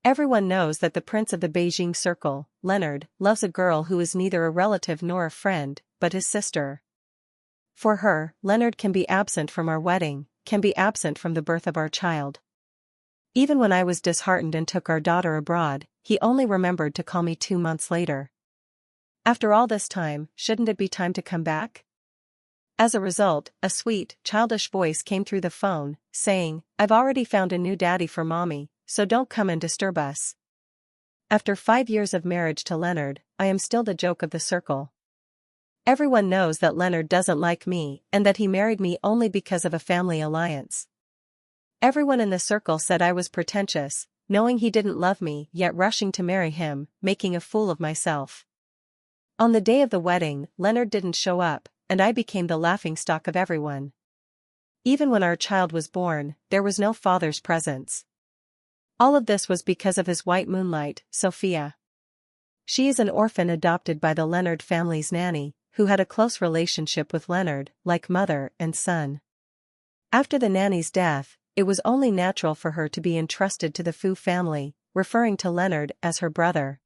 Everyone knows that the prince of the Beijing circle, Leonard, loves a girl who is neither a relative nor a friend, but his sister. For her, Leonard can be absent from our wedding, can be absent from the birth of our child. Even when I was disheartened and took our daughter abroad, he only remembered to call me 2 months later. After all this time, shouldn't it be time to come back? As a result, a sweet, childish voice came through the phone, saying, "I've already found a new daddy for mommy, so don't come and disturb us." After 5 years of marriage to Leonard, I am still the joke of the circle. Everyone knows that Leonard doesn't like me and that he married me only because of a family alliance. Everyone in the circle said I was pretentious, knowing he didn't love me yet rushing to marry him, making a fool of myself. On the day of the wedding, Leonard didn't show up, and I became the laughingstock of everyone. Even when our child was born, there was no father's presence. All of this was because of his white moonlight, Sophia. She is an orphan adopted by the Leonard family's nanny, who had a close relationship with Leonard, like mother and son. After the nanny's death, it was only natural for her to be entrusted to the Fu family, referring to Leonard as her brother.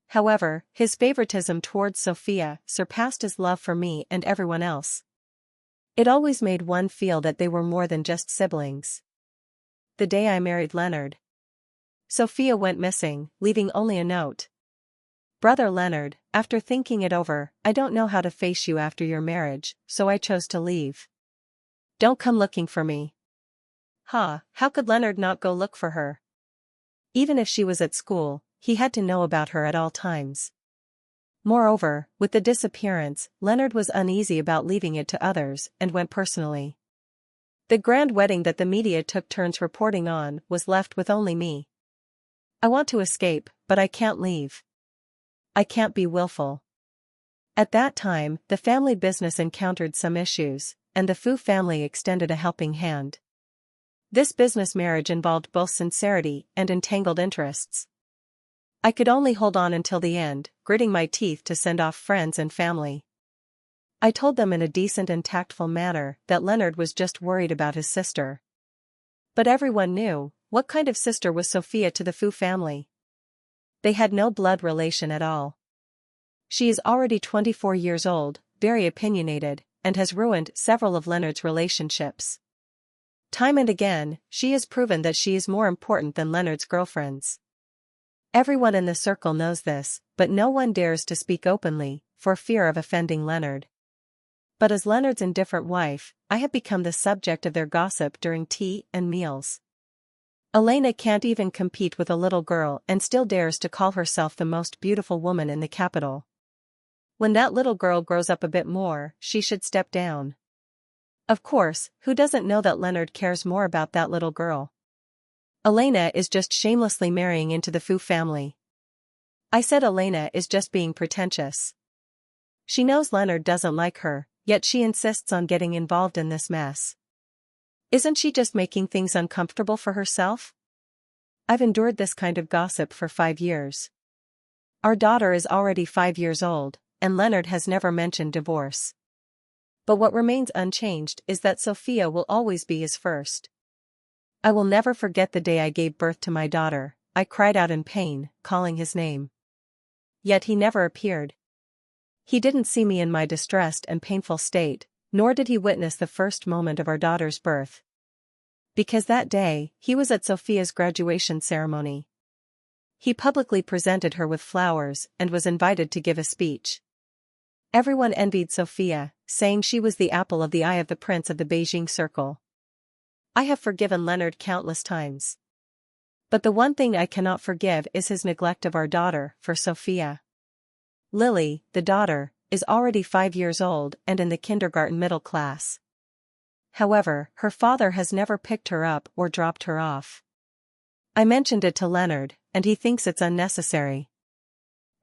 However, his favoritism towards Sophia surpassed his love for me and everyone else. It always made one feel that they were more than just siblings. The day I married Leonard, Sophia went missing, leaving only a note. "Brother Leonard, after thinking it over, I don't know how to face you after your marriage, so I chose to leave. Don't come looking for me." How could Leonard not go look for her? Even if she was at school, he had to know about her at all times. Moreover, with the disappearance, Leonard was uneasy about leaving it to others and went personally. The grand wedding that the media took turns reporting on was left with only me. I want to escape, but I can't leave. I can't be willful. At that time, the family business encountered some issues, and the Fu family extended a helping hand. This business marriage involved both sincerity and entangled interests. I could only hold on until the end, gritting my teeth to send off friends and family. I told them in a decent and tactful manner that Leonard was just worried about his sister. But everyone knew, what kind of sister was Sophia to the Fu family? They had no blood relation at all. She is already 24 years old, very opinionated, and has ruined several of Leonard's relationships. Time and again, she has proven that she is more important than Leonard's girlfriends. Everyone in the circle knows this, but no one dares to speak openly, for fear of offending Leonard. But as Leonard's indifferent wife, I have become the subject of their gossip during tea and meals. Elena can't even compete with a little girl and still dares to call herself the most beautiful woman in the capital. When that little girl grows up a bit more, she should step down. Of course, who doesn't know that Leonard cares more about that little girl? Elena is just shamelessly marrying into the Fu family. I said Elena is just being pretentious. She knows Leonard doesn't like her, yet she insists on getting involved in this mess. Isn't she just making things uncomfortable for herself? I've endured this kind of gossip for 5 years. Our daughter is already 5 years old, and Leonard has never mentioned divorce. But what remains unchanged is that Sophia will always be his first. I will never forget the day I gave birth to my daughter. I cried out in pain, calling his name. Yet he never appeared. He didn't see me in my distressed and painful state, nor did he witness the first moment of our daughter's birth. Because that day, he was at Sophia's graduation ceremony. He publicly presented her with flowers and was invited to give a speech. Everyone envied Sophia, saying she was the apple of the eye of the prince of the Beijing circle. I have forgiven Leonard countless times. But the one thing I cannot forgive is his neglect of our daughter, for Sophia. Lily, the daughter, is already 5 years old and in the kindergarten middle class. However, her father has never picked her up or dropped her off. I mentioned it to Leonard, and he thinks it's unnecessary.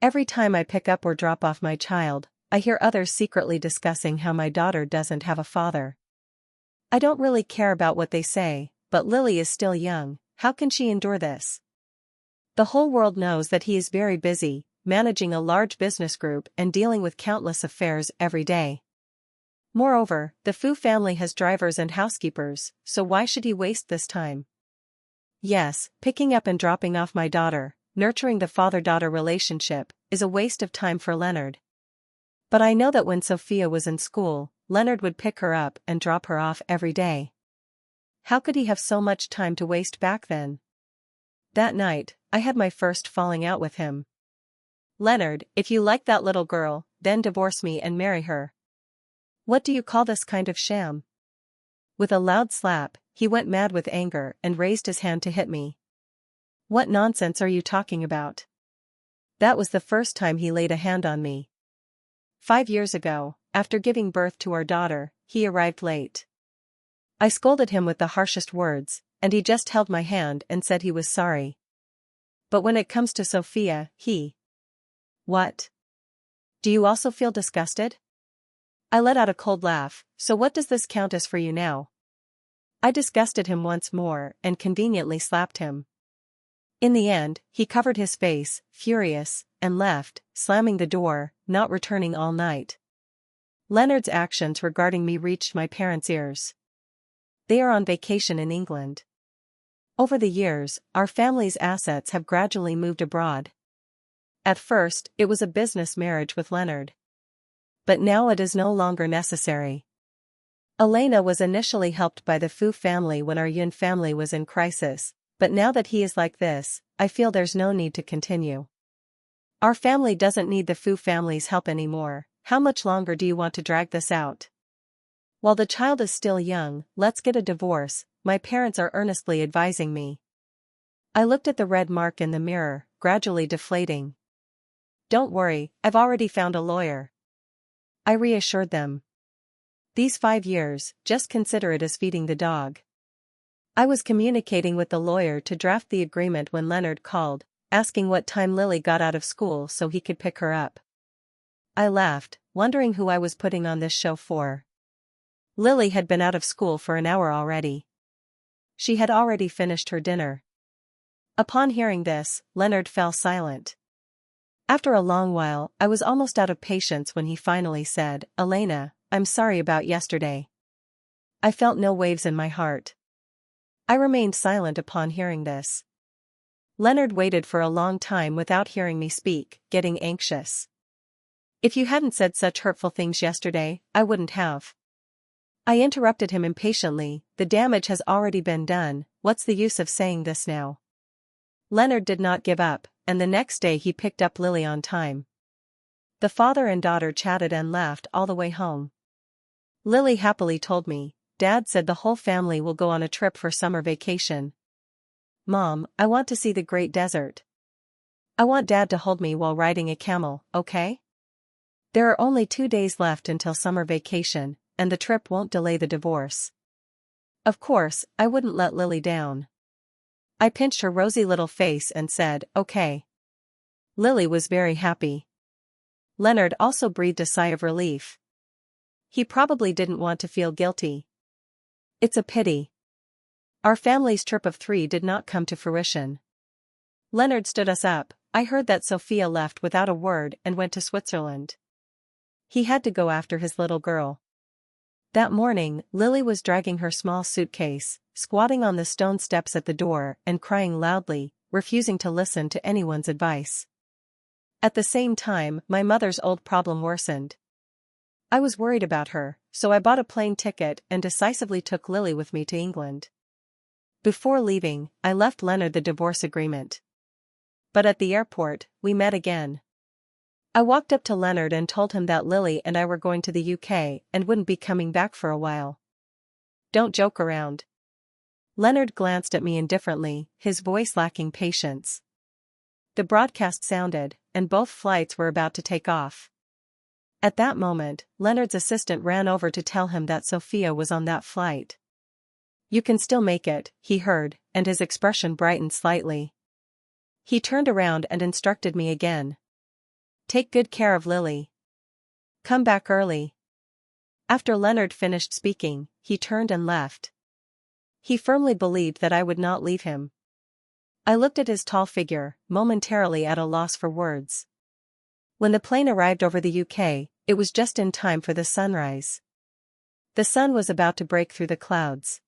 Every time I pick up or drop off my child, I hear others secretly discussing how my daughter doesn't have a father. I don't really care about what they say, but Lily is still young, how can she endure this? The whole world knows that he is very busy, managing a large business group and dealing with countless affairs every day. Moreover, the Fu family has drivers and housekeepers, so why should he waste this time? Yes, picking up and dropping off my daughter, nurturing the father-daughter relationship, is a waste of time for Leonard. But I know that when Sophia was in school, Leonard would pick her up and drop her off every day. How could he have so much time to waste back then? That night, I had my first falling out with him. Leonard, if you like that little girl, then divorce me and marry her. What do you call this kind of sham? With a loud slap, he went mad with anger and raised his hand to hit me. What nonsense are you talking about? That was the first time he laid a hand on me. 5 years ago, after giving birth to our daughter, he arrived late. I scolded him with the harshest words, and he just held my hand and said he was sorry. But when it comes to Sophia, he... What? Do you also feel disgusted? I let out a cold laugh. So what does this count as for you now? I disgusted him once more and conveniently slapped him. In the end, he covered his face, furious, and left, slamming the door, not returning all night. Leonard's actions regarding me reached my parents' ears. They are on vacation in England. Over the years, our family's assets have gradually moved abroad. At first, it was a business marriage with Leonard. But now it is no longer necessary. Elena was initially helped by the Fu family when our Yun family was in crisis, but now that he is like this, I feel there's no need to continue. Our family doesn't need the Fu family's help anymore. How much longer do you want to drag this out? While the child is still young, let's get a divorce, my parents are earnestly advising me. I looked at the red mark in the mirror, gradually deflating. Don't worry, I've already found a lawyer. I reassured them. These 5 years, just consider it as feeding the dog. I was communicating with the lawyer to draft the agreement when Leonard called, asking what time Lily got out of school so he could pick her up. I laughed, wondering who I was putting on this show for. Lily had been out of school for an hour already. She had already finished her dinner. Upon hearing this, Leonard fell silent. After a long while, I was almost out of patience when he finally said, Elena, I'm sorry about yesterday. I felt no waves in my heart. I remained silent upon hearing this. Leonard waited for a long time without hearing me speak, getting anxious. If you hadn't said such hurtful things yesterday, I wouldn't have. I interrupted him impatiently, the damage has already been done, what's the use of saying this now? Leonard did not give up, and the next day he picked up Lily on time. The father and daughter chatted and laughed all the way home. Lily happily told me, Dad said the whole family will go on a trip for summer vacation. Mom, I want to see the Great Desert. I want Dad to hold me while riding a camel, okay? There are only 2 days left until summer vacation, and the trip won't delay the divorce. Of course, I wouldn't let Lily down. I pinched her rosy little face and said, okay. Lily was very happy. Leonard also breathed a sigh of relief. He probably didn't want to feel guilty. It's a pity. Our family's trip of 3 did not come to fruition. Leonard stood us up. I heard that Sophia left without a word and went to Switzerland. He had to go after his little girl. That morning, Lily was dragging her small suitcase, squatting on the stone steps at the door and crying loudly, refusing to listen to anyone's advice. At the same time, my mother's old problem worsened. I was worried about her, so I bought a plane ticket and decisively took Lily with me to England. Before leaving, I left Leonard the divorce agreement. But at the airport, we met again. I walked up to Leonard and told him that Lily and I were going to the UK and wouldn't be coming back for a while. Don't joke around. Leonard glanced at me indifferently, his voice lacking patience. The broadcast sounded, and both flights were about to take off. At that moment, Leonard's assistant ran over to tell him that Sophia was on that flight. You can still make it, he heard, and his expression brightened slightly. He turned around and instructed me again. Take good care of Lily. Come back early. After Leonard finished speaking, he turned and left. He firmly believed that I would not leave him. I looked at his tall figure, momentarily at a loss for words. When the plane arrived over the UK, it was just in time for the sunrise. The sun was about to break through the clouds.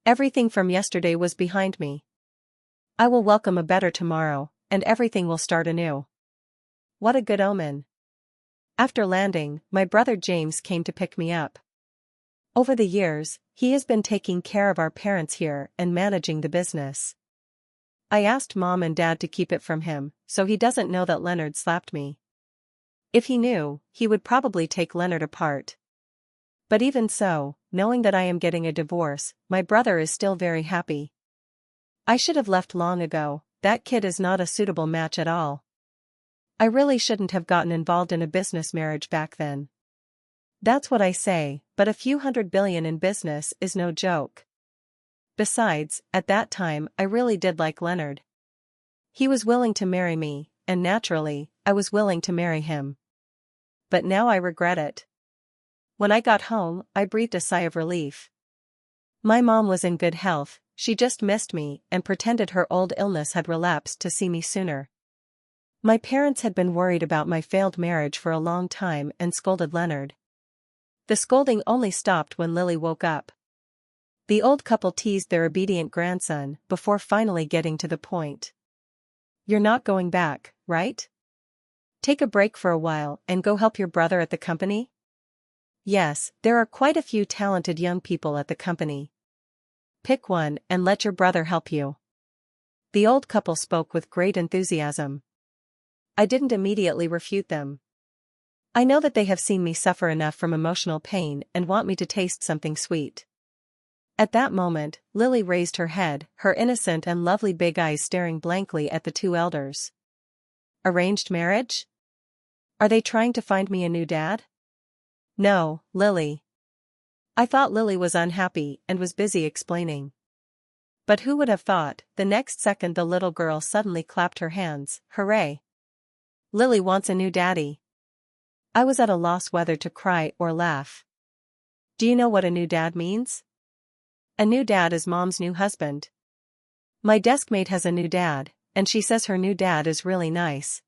Everything from yesterday was behind me. I will welcome a better tomorrow, and everything will start anew. What a good omen. After landing, my brother James came to pick me up. Over the years, he has been taking care of our parents here and managing the business. I asked Mom and Dad to keep it from him, so he doesn't know that Leonard slapped me. If he knew, he would probably take Leonard apart. But even so, knowing that I am getting a divorce, my brother is still very happy. I should have left long ago. That kid is not a suitable match at all. I really shouldn't have gotten involved in a business marriage back then. That's what I say, but a few $100 billion in business is no joke. Besides, at that time I really did like Leonard. He was willing to marry me, and naturally, I was willing to marry him. But now I regret it. When I got home, I breathed a sigh of relief. My mom was in good health, she just missed me and pretended her old illness had relapsed to see me sooner. My parents had been worried about my failed marriage for a long time and scolded Leonard. The scolding only stopped when Lily woke up. The old couple teased their obedient grandson before finally getting to the point. You're not going back, right? Take a break for a while and go help your brother at the company? Yes, there are quite a few talented young people at the company. Pick one and let your brother help you. The old couple spoke with great enthusiasm. I didn't immediately refute them. I know that they have seen me suffer enough from emotional pain and want me to taste something sweet. At that moment, Lily raised her head, her innocent and lovely big eyes staring blankly at the two elders. Arranged marriage? Are they trying to find me a new dad? No, Lily. I thought Lily was unhappy and was busy explaining. But who would have thought, the next second the little girl suddenly clapped her hands, hooray! Lily wants a new daddy. I was at a loss whether to cry or laugh. Do you know what a new dad means? A new dad is Mom's new husband. My deskmate has a new dad, and she says her new dad is really nice.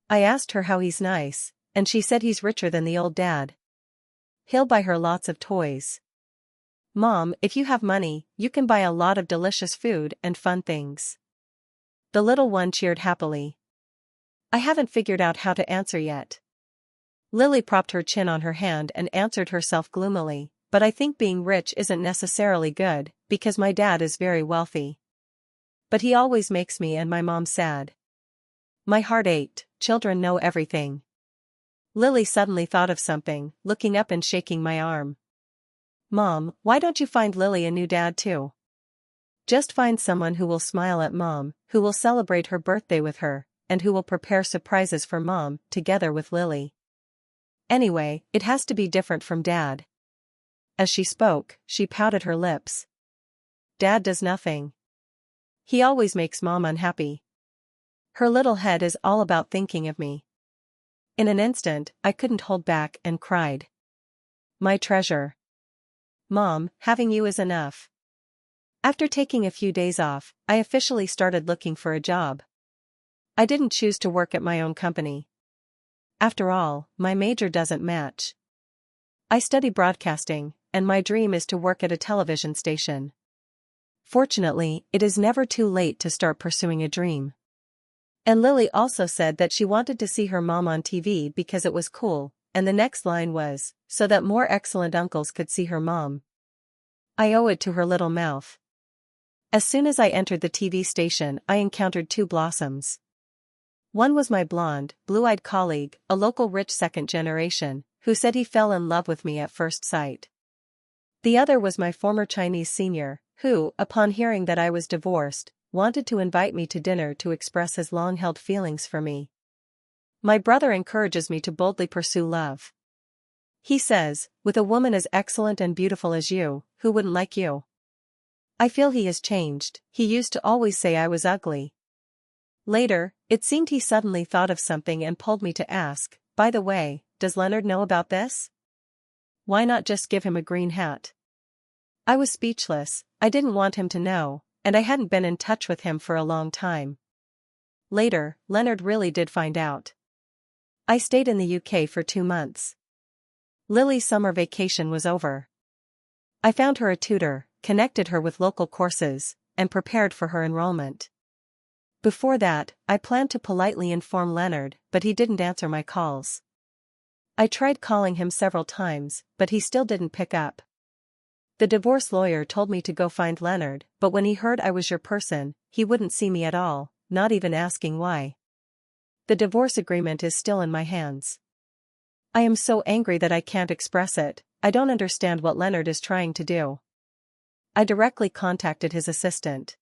I asked her how he's nice, and she said he's richer than the old dad. He'll buy her lots of toys. Mom, if you have money, you can buy a lot of delicious food and fun things. The little one cheered happily. I haven't figured out how to answer yet. Lily propped her chin on her hand and answered herself gloomily, but I think being rich isn't necessarily good, because my dad is very wealthy. But he always makes me and my mom sad. My heart ached. Children know everything. Lily suddenly thought of something, looking up and shaking my arm. Mom, why don't you find Lily a new dad too? Just find someone who will smile at Mom, who will celebrate her birthday with her, and who will prepare surprises for Mom, together with Lily. Anyway, it has to be different from Dad. As she spoke, she pouted her lips. Dad does nothing. He always makes Mom unhappy. Her little head is all about thinking of me. In an instant, I couldn't hold back and cried. My treasure. Mom, having you is enough. After taking a few days off, I officially started looking for a job. I didn't choose to work at my own company. After all, my major doesn't match. I study broadcasting, and my dream is to work at a television station. Fortunately, it is never too late to start pursuing a dream. And Lily also said that she wanted to see her mom on TV because it was cool, and the next line was, so that more excellent uncles could see her mom. I owe it to her little mouth. As soon as I entered the TV station, I encountered two blossoms. One was my blonde, blue-eyed colleague, a local rich second generation, who said he fell in love with me at first sight. The other was my former Chinese senior, who, upon hearing that I was divorced, wanted to invite me to dinner to express his long-held feelings for me. My brother encourages me to boldly pursue love. He says, with a woman as excellent and beautiful as you, who wouldn't like you? I feel he has changed. He used to always say I was ugly. Later, it seemed he suddenly thought of something and pulled me to ask, by the way, does Leonard know about this? Why not just give him a green hat? I was speechless. I didn't want him to know, and I hadn't been in touch with him for a long time. Later, Leonard really did find out. I stayed in the UK for 2 months. Lily's summer vacation was over. I found her a tutor, connected her with local courses, and prepared for her enrollment. Before that, I planned to politely inform Leonard, but he didn't answer my calls. I tried calling him several times, but he still didn't pick up. The divorce lawyer told me to go find Leonard, but when he heard I was your person, he wouldn't see me at all, not even asking why. The divorce agreement is still in my hands. I am so angry that I can't express it. I don't understand what Leonard is trying to do. I directly contacted his assistant.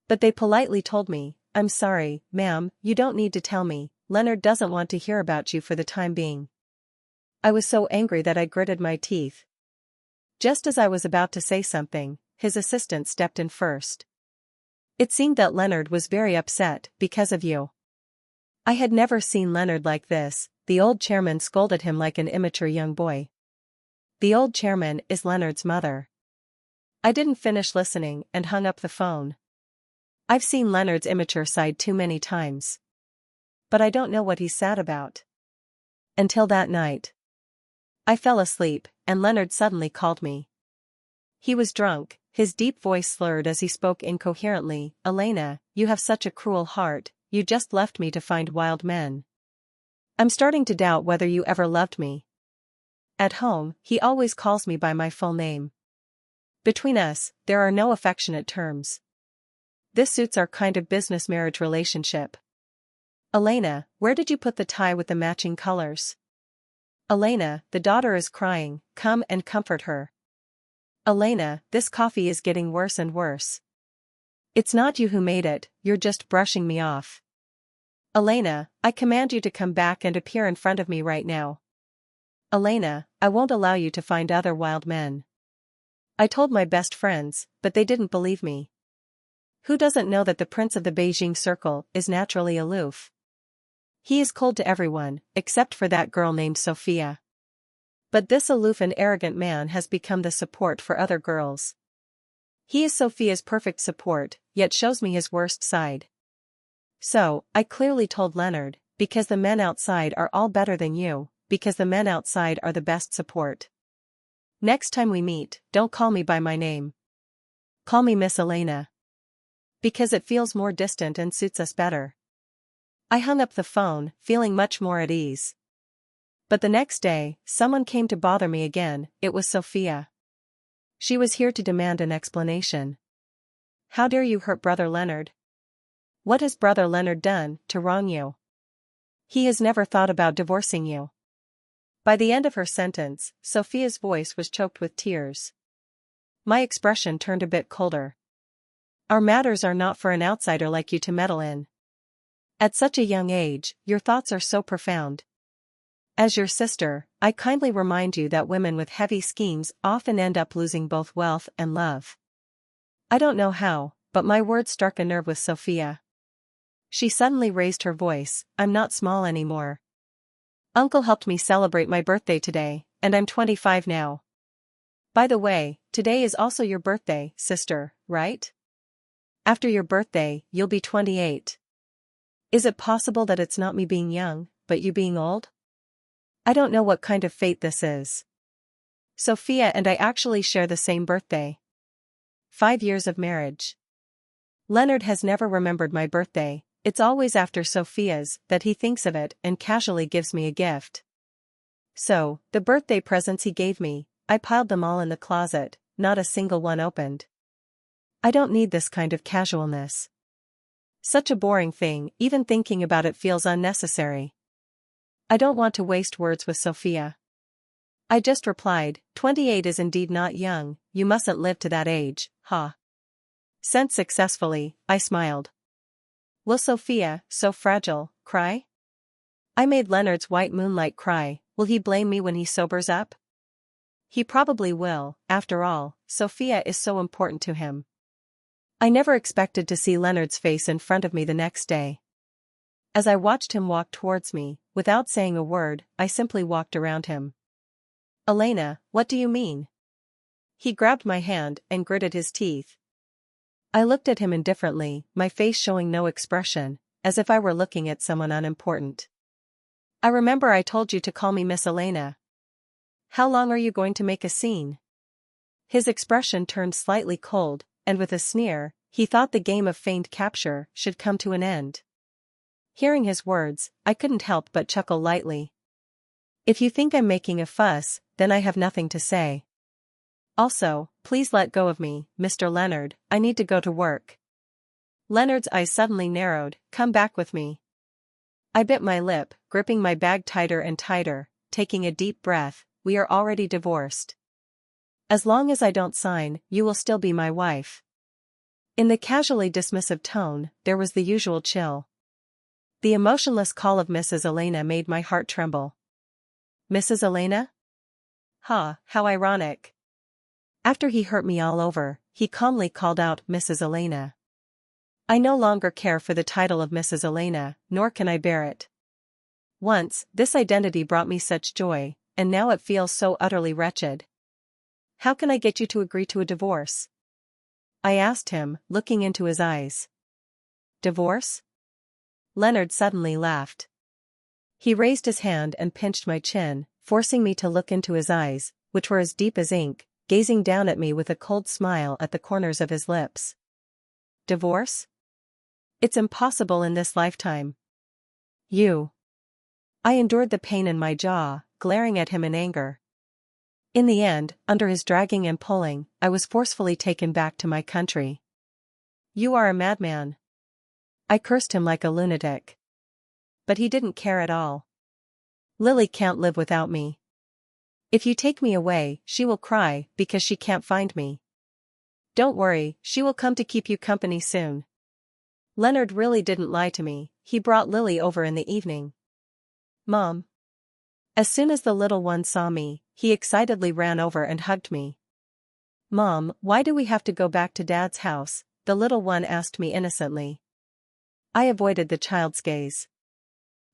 But they politely told me, "I'm sorry, ma'am, you don't need to tell me, Leonard doesn't want to hear about you for the time being." I was so angry that I gritted my teeth. Just as I was about to say something, his assistant stepped in first. "It seemed that Leonard was very upset because of you." I had never seen Leonard like this. The old chairman scolded him like an immature young boy. The old chairman is Leonard's mother. I didn't finish listening and hung up the phone. I've seen Leonard's immature side too many times. But I don't know what he's sad about. Until that night. I fell asleep, and Leonard suddenly called me. He was drunk, his deep voice slurred as he spoke incoherently. "Elena, you have such a cruel heart, you just left me to find wild men. I'm starting to doubt whether you ever loved me." At home, he always calls me by my full name. Between us, there are no affectionate terms. This suits our kind of business marriage relationship. "Elena, where did you put the tie with the matching colors?" "Elena, the daughter is crying, come and comfort her." "Elena, this coffee is getting worse and worse." "It's not you who made it, you're just brushing me off." "Elena, I command you to come back and appear in front of me right now." "Elena, I won't allow you to find other wild men." I told my best friends, but they didn't believe me. Who doesn't know that the prince of the Beijing circle is naturally aloof? He is cold to everyone, except for that girl named Sophia. But this aloof and arrogant man has become the support for other girls. He is Sophia's perfect support, yet shows me his worst side. So, I clearly told Leonard, because the men outside are all better than you, because the men outside are the best support. Next time we meet, don't call me by my name. Call me Miss Elena. Because it feels more distant and suits us better. I hung up the phone, feeling much more at ease. But the next day, someone came to bother me again. It was Sophia. She was here to demand an explanation. "How dare you hurt Brother Leonard? What has Brother Leonard done to wrong you? He has never thought about divorcing you." By the end of her sentence, Sophia's voice was choked with tears. My expression turned a bit colder. "Our matters are not for an outsider like you to meddle in. At such a young age, your thoughts are so profound. As your sister, I kindly remind you that women with heavy schemes often end up losing both wealth and love." I don't know how, but my words struck a nerve with Sophia. She suddenly raised her voice. "I'm not small anymore. Uncle helped me celebrate my birthday today, and I'm 25 now. By the way, today is also your birthday, sister, right? After your birthday, you'll be 28. Is it possible that it's not me being young, but you being old? I don't know what kind of fate this is. Sophia and I actually share the same birthday. 5 years of marriage. Leonard has never remembered my birthday. It's always after Sophia's that he thinks of it and casually gives me a gift. So, the birthday presents he gave me, I piled them all in the closet, not a single one opened. I don't need this kind of casualness. Such a boring thing, even thinking about it feels unnecessary. I don't want to waste words with Sophia. I just replied, 28 is indeed not young, you mustn't live to that age, ha. Sent successfully, I smiled. Will Sophia, so fragile, cry? I made Leonard's white moonlight cry. Will he blame me when he sobers up? He probably will, after all, Sophia is so important to him. I never expected to see Leonard's face in front of me the next day. As I watched him walk towards me, without saying a word, I simply walked around him. Elena, what do you mean? He grabbed my hand and gritted his teeth. I looked at him indifferently, my face showing no expression, as if I were looking at someone unimportant. I remember I told you to call me Miss Elena. How long are you going to make a scene? His expression turned slightly cold, and with a sneer, he thought the game of feigned capture should come to an end. Hearing his words, I couldn't help but chuckle lightly. If you think I'm making a fuss, then I have nothing to say. Also, please let go of me, Mr. Leonard, I need to go to work. Leonard's eyes suddenly narrowed. Come back with me. I bit my lip, gripping my bag tighter and tighter, taking a deep breath. We are already divorced. As long as I don't sign, you will still be my wife. In the casually dismissive tone, there was the usual chill. The emotionless call of Mrs. Elena made my heart tremble. Mrs. Elena? Ha, how ironic. After he hurt me all over, he calmly called out Mrs. Elena. I no longer care for the title of Mrs. Elena, nor can I bear it. Once, this identity brought me such joy, and now it feels so utterly wretched. How can I get you to agree to a divorce? I asked him, looking into his eyes. Divorce? Leonard suddenly laughed. He raised his hand and pinched my chin, forcing me to look into his eyes, which were as deep as ink, gazing down at me with a cold smile at the corners of his lips. Divorce? It's impossible in this lifetime. I endured the pain in my jaw, glaring at him in anger. In the end, under his dragging and pulling, I was forcefully taken back to my country. You are a madman. I cursed him like a lunatic. But he didn't care at all. Lily can't live without me. If you take me away, she will cry because she can't find me. Don't worry, she will come to keep you company soon. Leonard really didn't lie to me, he brought Lily over in the evening. Mom. As soon as the little one saw me, he excitedly ran over and hugged me. Mom, why do we have to go back to Dad's house? The little one asked me innocently. I avoided the child's gaze.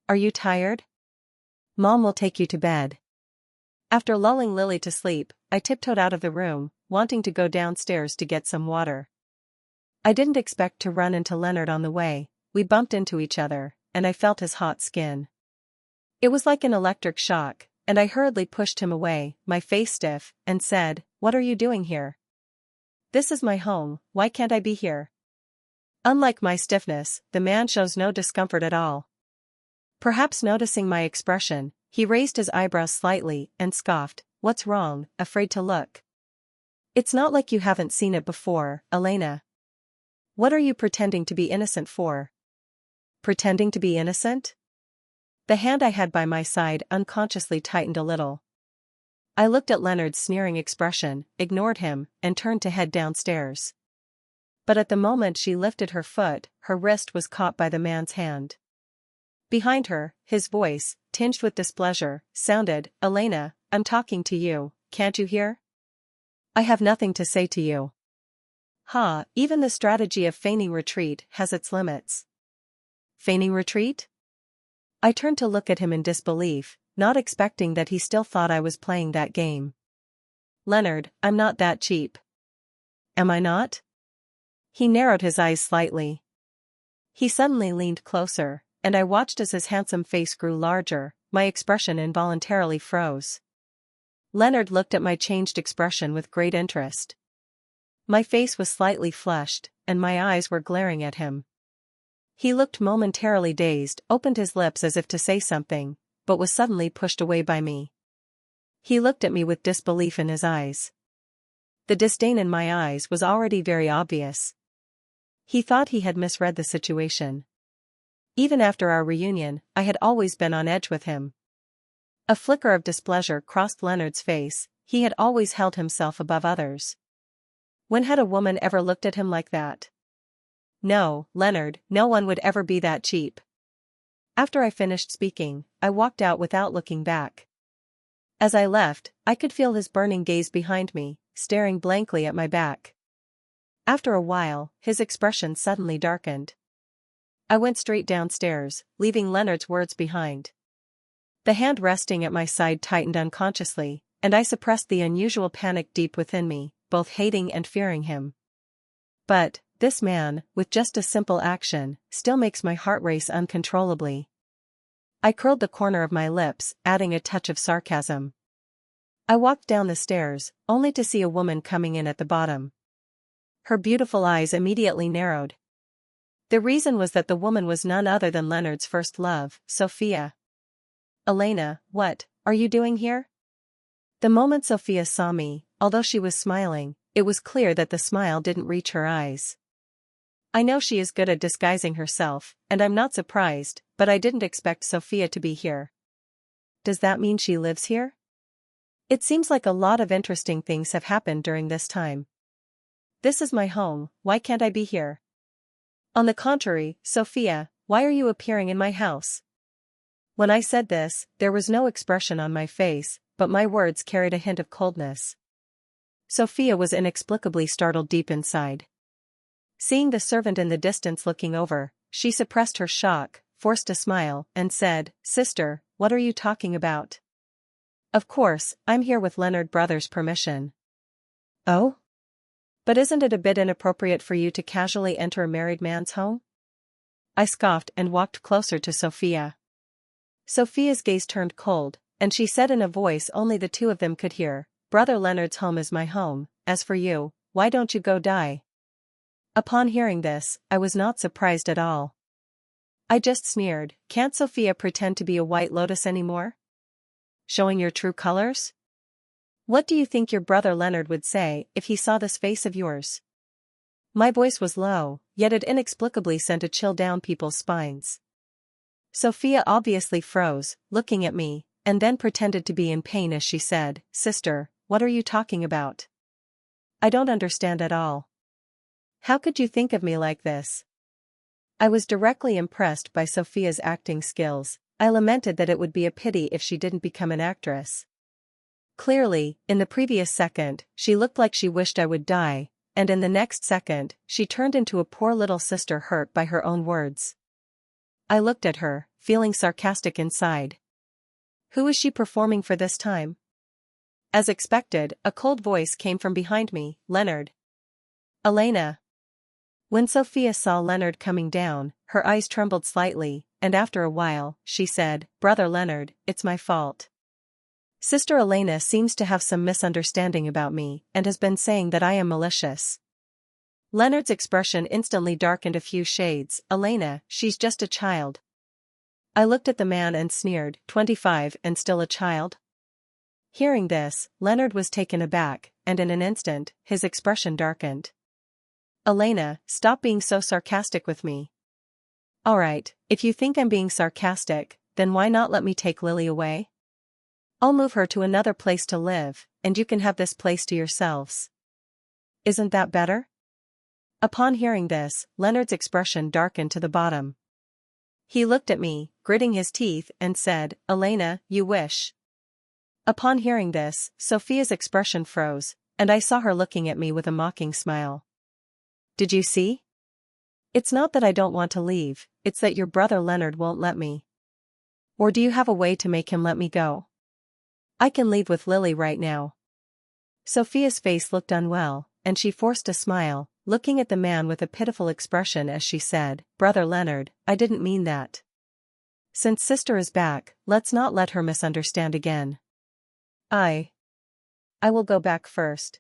Are you tired? Mom will take you to bed. After lulling Lily to sleep, I tiptoed out of the room, wanting to go downstairs to get some water. I didn't expect to run into Leonard on the way. We bumped into each other, and I felt his hot skin. It was like an electric shock, and I hurriedly pushed him away, my face stiff, and said, What are you doing here? This is my home, why can't I be here? Unlike my stiffness, the man shows no discomfort at all. Perhaps noticing my expression, he raised his eyebrows slightly and scoffed, What's wrong, afraid to look? It's not like you haven't seen it before, Elena. What are you pretending to be innocent for? Pretending to be innocent? The hand I had by my side unconsciously tightened a little. I looked at Leonard's sneering expression, ignored him, and turned to head downstairs. But at the moment she lifted her foot, her wrist was caught by the man's hand. Behind her, his voice, tinged with displeasure, sounded, Elena, I'm talking to you, can't you hear? I have nothing to say to you. Ha, even the strategy of feigning retreat has its limits. Feigning retreat? I turned to look at him in disbelief, not expecting that he still thought I was playing that game. Leonard, I'm not that cheap. Am I not? He narrowed his eyes slightly. He suddenly leaned closer, and I watched as his handsome face grew larger, my expression involuntarily froze. Leonard looked at my changed expression with great interest. My face was slightly flushed, and my eyes were glaring at him. He looked momentarily dazed, opened his lips as if to say something, but was suddenly pushed away by me. He looked at me with disbelief in his eyes. The disdain in my eyes was already very obvious. He thought he had misread the situation. Even after our reunion, I had always been on edge with him. A flicker of displeasure crossed Leonard's face, he had always held himself above others. When had a woman ever looked at him like that? No, Leonard, no one would ever be that cheap. After I finished speaking, I walked out without looking back. As I left, I could feel his burning gaze behind me, staring blankly at my back. After a while, his expression suddenly darkened. I went straight downstairs, leaving Leonard's words behind. The hand resting at my side tightened unconsciously, and I suppressed the unusual panic deep within me, both hating and fearing him. But, this man, with just a simple action, still makes my heart race uncontrollably. I curled the corner of my lips, adding a touch of sarcasm. I walked down the stairs, only to see a woman coming in at the bottom. Her beautiful eyes immediately narrowed. The reason was that the woman was none other than Leonard's first love, Sophia. "Elena, what are you doing here?" The moment Sophia saw me, although she was smiling, it was clear that the smile didn't reach her eyes. I know she is good at disguising herself, and I'm not surprised, but I didn't expect Sophia to be here. Does that mean she lives here? It seems like a lot of interesting things have happened during this time. This is my home, why can't I be here? On the contrary, Sophia, why are you appearing in my house? When I said this, there was no expression on my face, but my words carried a hint of coldness. Sophia was inexplicably startled deep inside. Seeing the servant in the distance looking over, she suppressed her shock, forced a smile, and said, "Sister, what are you talking about?" "Of course, I'm here with Leonard brother's permission." "Oh? But isn't it a bit inappropriate for you to casually enter a married man's home?" I scoffed and walked closer to Sophia. Sophia's gaze turned cold, and she said in a voice only the two of them could hear, "Brother Leonard's home is my home, as for you, why don't you go die?" Upon hearing this, I was not surprised at all. I just sneered, "Can't Sophia pretend to be a white lotus anymore? Showing your true colors? What do you think your brother Leonard would say if he saw this face of yours?" My voice was low, yet it inexplicably sent a chill down people's spines. Sophia obviously froze, looking at me, and then pretended to be in pain as she said, "Sister, what are you talking about? I don't understand at all. How could you think of me like this?" I was directly impressed by Sophia's acting skills. I lamented that it would be a pity if she didn't become an actress. Clearly, in the previous second, she looked like she wished I would die, and in the next second, she turned into a poor little sister hurt by her own words. I looked at her, feeling sarcastic inside. Who is she performing for this time? As expected, a cold voice came from behind me, "Leonard." "Elena." When Sophia saw Leonard coming down, her eyes trembled slightly, and after a while, she said, "Brother Leonard, it's my fault. Sister Elena seems to have some misunderstanding about me and has been saying that I am malicious." Leonard's expression instantly darkened a few shades. "Elena, she's just a child." I looked at the man and sneered, 25 and still a child? Hearing this, Leonard was taken aback, and in an instant, his expression darkened. "Elena, stop being so sarcastic with me." "Alright, if you think I'm being sarcastic, then why not let me take Lily away? I'll move her to another place to live, and you can have this place to yourselves. Isn't that better?" Upon hearing this, Leonard's expression darkened to the bottom. He looked at me, gritting his teeth, and said, "Elena, you wish." Upon hearing this, Sophia's expression froze, and I saw her looking at me with a mocking smile. "Did you see? It's not that I don't want to leave, it's that your brother Leonard won't let me. Or do you have a way to make him let me go? I can leave with Lily right now." Sophia's face looked unwell, and she forced a smile, looking at the man with a pitiful expression as she said, "Brother Leonard, I didn't mean that. Since sister is back, let's not let her misunderstand again. I will go back first."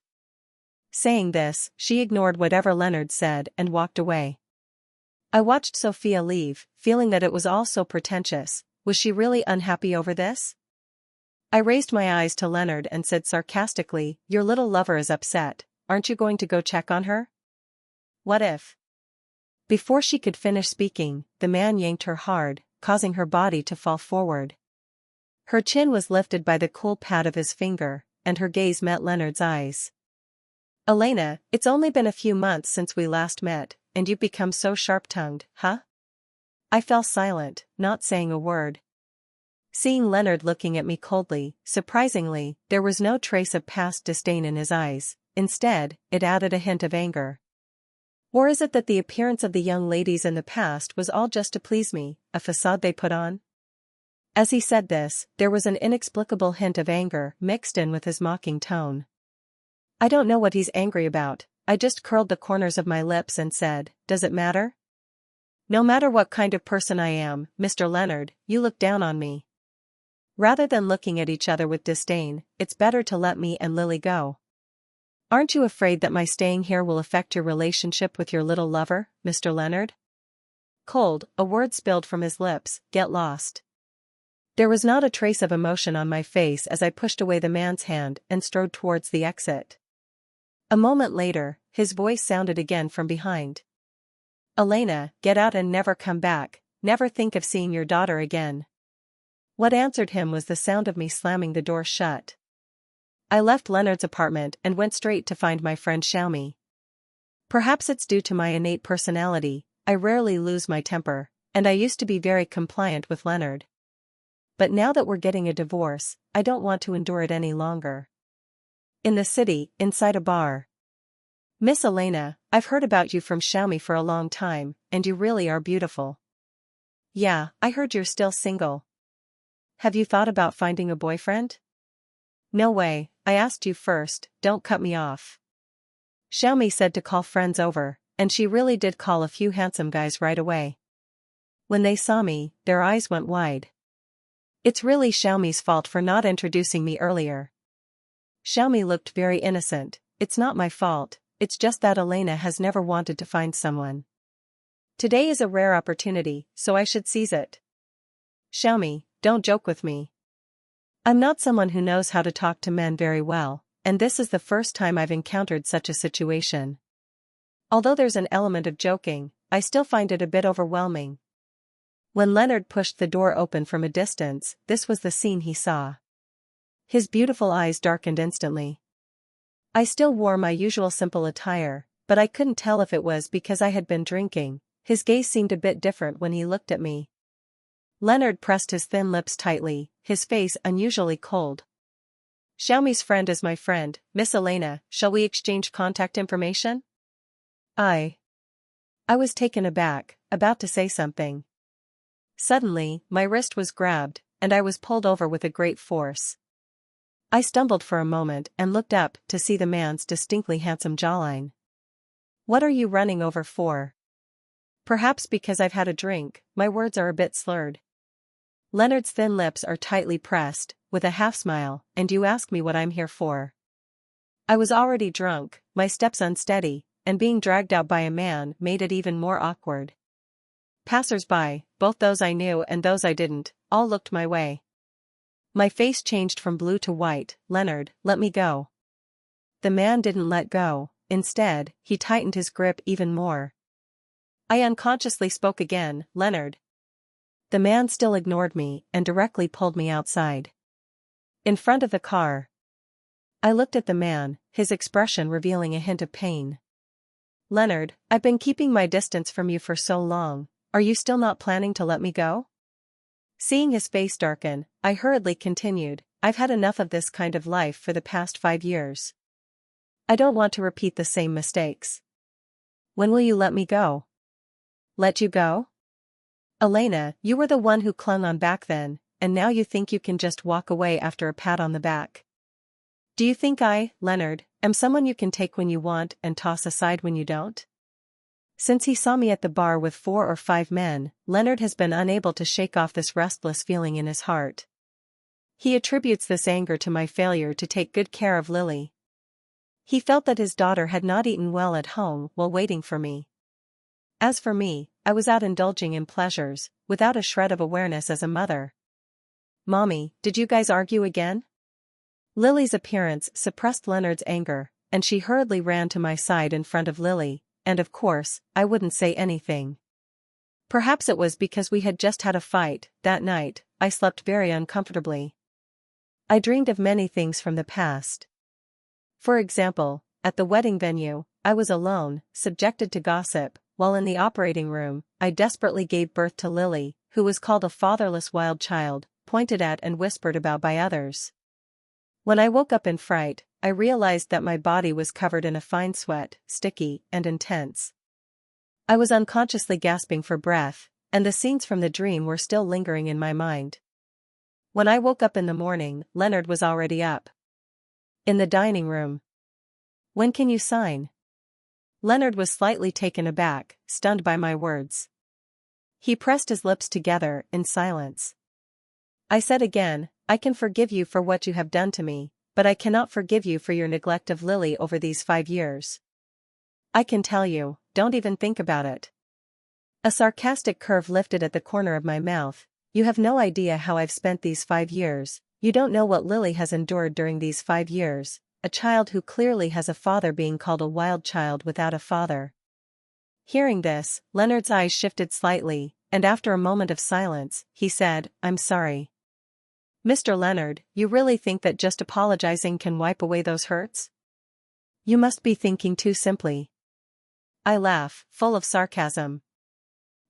Saying this, she ignored whatever Leonard said and walked away. I watched Sophia leave, feeling that it was all so pretentious. Was she really unhappy over this? I raised my eyes to Leonard and said sarcastically, "Your little lover is upset, aren't you going to go check on her? What if?" Before she could finish speaking, the man yanked her hard, causing her body to fall forward. Her chin was lifted by the cool pat of his finger, and her gaze met Leonard's eyes. "Elena, it's only been a few months since we last met, and you've become so sharp-tongued, huh?" I fell silent, not saying a word. Seeing Leonard looking at me coldly, surprisingly, there was no trace of past disdain in his eyes. Instead, it added a hint of anger. Or is it that the appearance of the young ladies in the past was all just to please me, a facade they put on? As he said this, there was an inexplicable hint of anger mixed in with his mocking tone. I don't know what he's angry about. I just curled the corners of my lips and said, "Does it matter? No matter what kind of person I am, Mr. Leonard, you look down on me. Rather than looking at each other with disdain, it's better to let me and Lily go." Aren't you afraid that my staying here will affect your relationship with your little lover, Mr. Leonard? Cold, a word spilled from his lips, get lost. There was not a trace of emotion on my face as I pushed away the man's hand and strode towards the exit. A moment later, his voice sounded again from behind. Elena, get out and never come back, never think of seeing your daughter again. What answered him was the sound of me slamming the door shut. I left Leonard's apartment and went straight to find my friend Xiaomi. Perhaps it's due to my innate personality, I rarely lose my temper, and I used to be very compliant with Leonard. But now that we're getting a divorce, I don't want to endure it any longer. In the city, inside a bar. Miss Elena, I've heard about you from Xiaomi for a long time, and you really are beautiful. Yeah, I heard you're still single. Have you thought about finding a boyfriend? No way, I asked you first, don't cut me off. Xiaomi said to call friends over, and she really did call a few handsome guys right away. When they saw me, their eyes went wide. It's really Xiaomi's fault for not introducing me earlier. Xiaomi looked very innocent, it's not my fault, it's just that Elena has never wanted to find someone. Today is a rare opportunity, so I should seize it. Xiaomi, don't joke with me. I'm not someone who knows how to talk to men very well, and this is the first time I've encountered such a situation. Although there's an element of joking, I still find it a bit overwhelming. When Leonard pushed the door open from a distance, this was the scene he saw. His beautiful eyes darkened instantly. I still wore my usual simple attire, but I couldn't tell if it was because I had been drinking. His gaze seemed a bit different when he looked at me. Leonard pressed his thin lips tightly, his face unusually cold. Xiaomi's friend is my friend, Miss Elena, shall we exchange contact information? I was taken aback, about to say something. Suddenly, my wrist was grabbed, and I was pulled over with a great force. I stumbled for a moment and looked up to see the man's distinctly handsome jawline. What are you running over for? Perhaps because I've had a drink, my words are a bit slurred. Leonard's thin lips are tightly pressed, with a half-smile, and you ask me what I'm here for. I was already drunk, my steps unsteady, and being dragged out by a man made it even more awkward. Passers-by, both those I knew and those I didn't, all looked my way. My face changed from blue to white. Leonard, let me go. The man didn't let go, instead, he tightened his grip even more. I unconsciously spoke again, Leonard. The man still ignored me and directly pulled me outside. In front of the car. I looked at the man, his expression revealing a hint of pain. Leonard, I've been keeping my distance from you for so long, are you still not planning to let me go? Seeing his face darken, I hurriedly continued, I've had enough of this kind of life for the past 5 years. I don't want to repeat the same mistakes. When will you let me go? Let you go? Elena, you were the one who clung on back then, and now you think you can just walk away after a pat on the back. Do you think I, Leonard, am someone you can take when you want and toss aside when you don't? Since he saw me at the bar with 4 or 5 men, Leonard has been unable to shake off this restless feeling in his heart. He attributes this anger to my failure to take good care of Lily. He felt that his daughter had not eaten well at home while waiting for me. As for me, I was out indulging in pleasures, without a shred of awareness as a mother. Mommy, did you guys argue again? Lily's appearance suppressed Leonard's anger, and she hurriedly ran to my side in front of Lily, and of course, I wouldn't say anything. Perhaps it was because we had just had a fight. That night, I slept very uncomfortably. I dreamed of many things from the past. For example, at the wedding venue, I was alone, subjected to gossip, while in the operating room, I desperately gave birth to Lily, who was called a fatherless wild child, pointed at and whispered about by others. When I woke up in fright, I realized that my body was covered in a fine sweat, sticky and intense. I was unconsciously gasping for breath, and the scenes from the dream were still lingering in my mind. When I woke up in the morning, Leonard was already up. In the dining room. When can you sign? Leonard was slightly taken aback, stunned by my words. He pressed his lips together in silence. I said again, I can forgive you for what you have done to me, but I cannot forgive you for your neglect of Lily over these 5 years. I can tell you, don't even think about it. A sarcastic curve lifted at the corner of my mouth. You have no idea how I've spent these 5 years, you don't know what Lily has endured during these 5 years, a child who clearly has a father being called a wild child without a father. Hearing this, Leonard's eyes shifted slightly, and after a moment of silence, he said, I'm sorry. Mr. Leonard, you really think that just apologizing can wipe away those hurts? You must be thinking too simply. I laugh, full of sarcasm.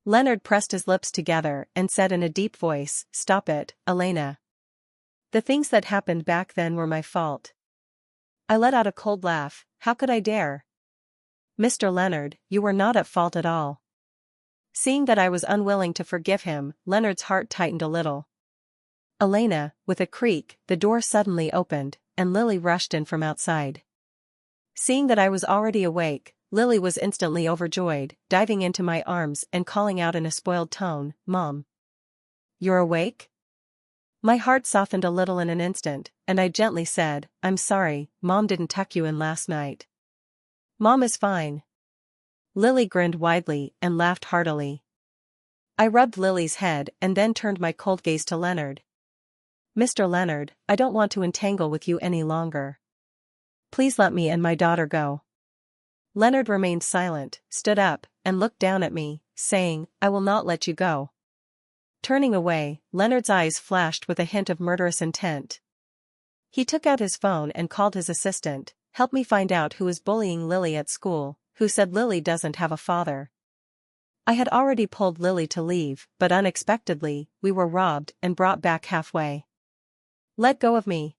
Leonard pressed his lips together and said in a deep voice, Stop it, Elena. The things that happened back then were my fault. I let out a cold laugh. How could I dare? Mr. Leonard, you were not at fault at all. Seeing that I was unwilling to forgive him, Leonard's heart tightened a little. Elena, with a creak, the door suddenly opened, and Lily rushed in from outside. Seeing that I was already awake, Lily was instantly overjoyed, diving into my arms and calling out in a spoiled tone, Mom. You're awake? My heart softened a little in an instant, and I gently said, I'm sorry, Mom didn't tuck you in last night. Mom is fine. Lily grinned widely and laughed heartily. I rubbed Lily's head and then turned my cold gaze to Leonard. Mr. Leonard, I don't want to entangle with you any longer. Please let me and my daughter go. Leonard remained silent, stood up, and looked down at me, saying, I will not let you go. Turning away, Leonard's eyes flashed with a hint of murderous intent. He took out his phone and called his assistant, Help me find out who is bullying Lily at school, who said Lily doesn't have a father. I had already pulled Lily to leave, but unexpectedly, we were robbed and brought back halfway. Let go of me.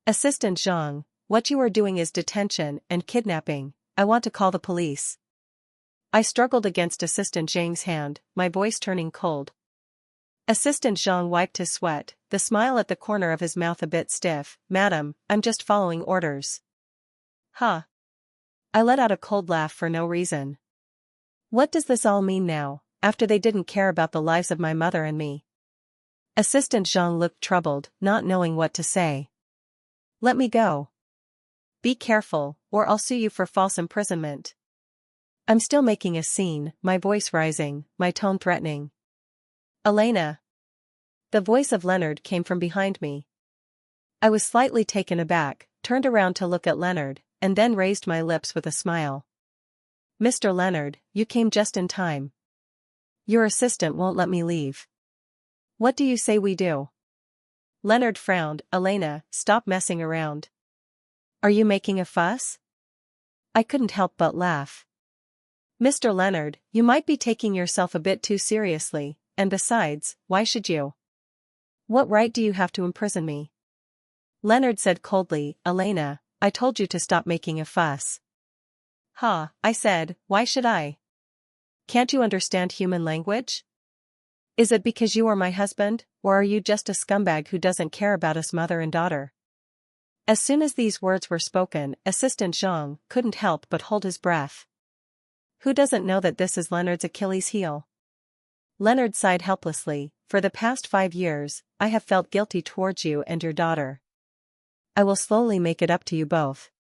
Assistant Zhang, what you are doing is detention and kidnapping. I want to call the police. I struggled against Assistant Zhang's hand, my voice turning cold. Assistant Zhang wiped his sweat, the smile at the corner of his mouth a bit stiff. Madam, I'm just following orders. Huh. I let out a cold laugh for no reason. What does this all mean now, after they didn't care about the lives of my mother and me? Assistant Zhang looked troubled, not knowing what to say. Let me go. Be careful, or I'll sue you for false imprisonment. I'm still making a scene, my voice rising, my tone threatening. Elena. The voice of Leonard came from behind me. I was slightly taken aback, turned around to look at Leonard, and then raised my lips with a smile. Mr. Leonard, you came just in time. Your assistant won't let me leave. What do you say we do? Leonard frowned. Elena, stop messing around. Are you making a fuss? I couldn't help but laugh. Mr. Leonard, you might be taking yourself a bit too seriously, and besides, why should you? What right do you have to imprison me? Leonard said coldly, Elena, I told you to stop making a fuss. Ha, I said, why should I? Can't you understand human language? Is it because you are my husband, or are you just a scumbag who doesn't care about us mother and daughter? As soon as these words were spoken, Assistant Zhang couldn't help but hold his breath. Who doesn't know that this is Leonard's Achilles heel? Leonard sighed helplessly. For the past 5 years, I have felt guilty towards you and your daughter. I will slowly make it up to you both.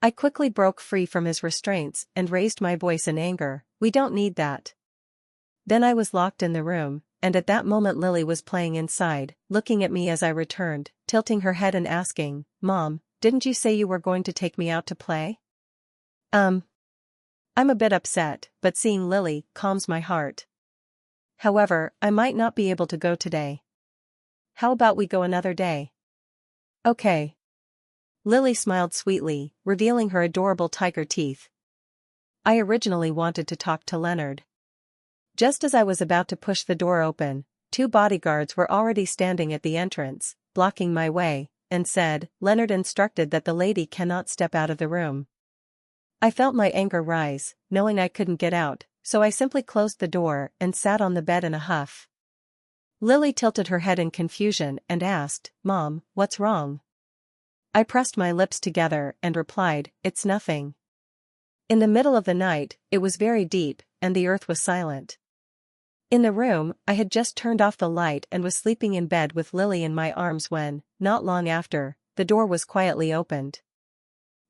I quickly broke free from his restraints and raised my voice in anger. We don't need that. Then I was locked in the room, and at that moment Lily was playing inside, looking at me as I returned, tilting her head and asking, Mom, didn't you say you were going to take me out to play? I'm a bit upset, but seeing Lily calms my heart. However, I might not be able to go today. How about we go another day? Okay. Lily smiled sweetly, revealing her adorable tiger teeth. I originally wanted to talk to Leonard. Just as I was about to push the door open, 2 bodyguards were already standing at the entrance, blocking my way, and said, Leonard instructed that the lady cannot step out of the room. I felt my anger rise, knowing I couldn't get out, so I simply closed the door and sat on the bed in a huff. Lily tilted her head in confusion and asked, Mom, what's wrong? I pressed my lips together and replied, It's nothing. In the middle of the night, it was very deep, and the earth was silent. In the room, I had just turned off the light and was sleeping in bed with Lily in my arms when, not long after, the door was quietly opened.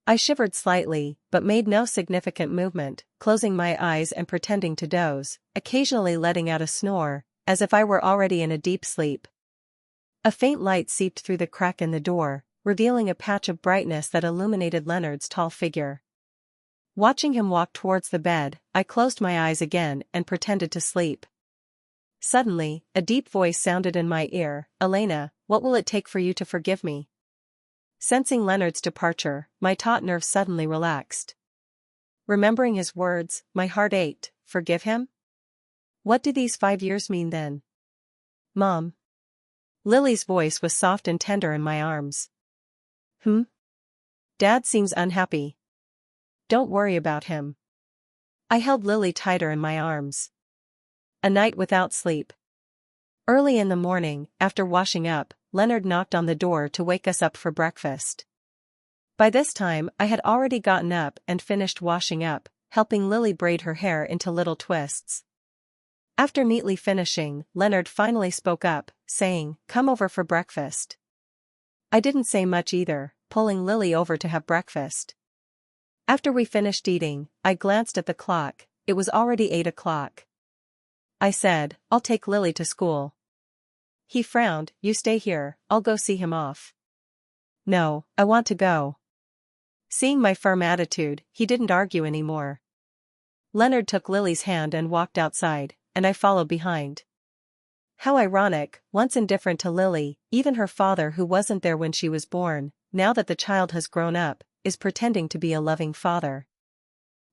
I shivered slightly, but made no significant movement, closing my eyes and pretending to doze, occasionally letting out a snore, as if I were already in a deep sleep. A faint light seeped through the crack in the door, revealing a patch of brightness that illuminated Leonard's tall figure. Watching him walk towards the bed, I closed my eyes again and pretended to sleep. Suddenly, a deep voice sounded in my ear, "Elena, what will it take for you to forgive me?" Sensing Leonard's departure, my taut nerves suddenly relaxed. Remembering his words, my heart ached. Forgive him? What do these 5 years mean then? Mom. Lily's voice was soft and tender in my arms. Dad seems unhappy. Don't worry about him. I held Lily tighter in my arms. A night without sleep. Early in the morning, after washing up, Leonard knocked on the door to wake us up for breakfast. By this time, I had already gotten up and finished washing up, helping Lily braid her hair into little twists. After neatly finishing, Leonard finally spoke up, saying, "Come over for breakfast." I didn't say much either, pulling Lily over to have breakfast. After we finished eating, I glanced at the clock. It was already 8 o'clock. I said, "I'll take Lily to school." He frowned. "You stay here, I'll go see him off." "No, I want to go." Seeing my firm attitude, he didn't argue anymore. Leonard took Lily's hand and walked outside, and I followed behind. How ironic, once indifferent to Lily, even her father who wasn't there when she was born, now that the child has grown up, is pretending to be a loving father.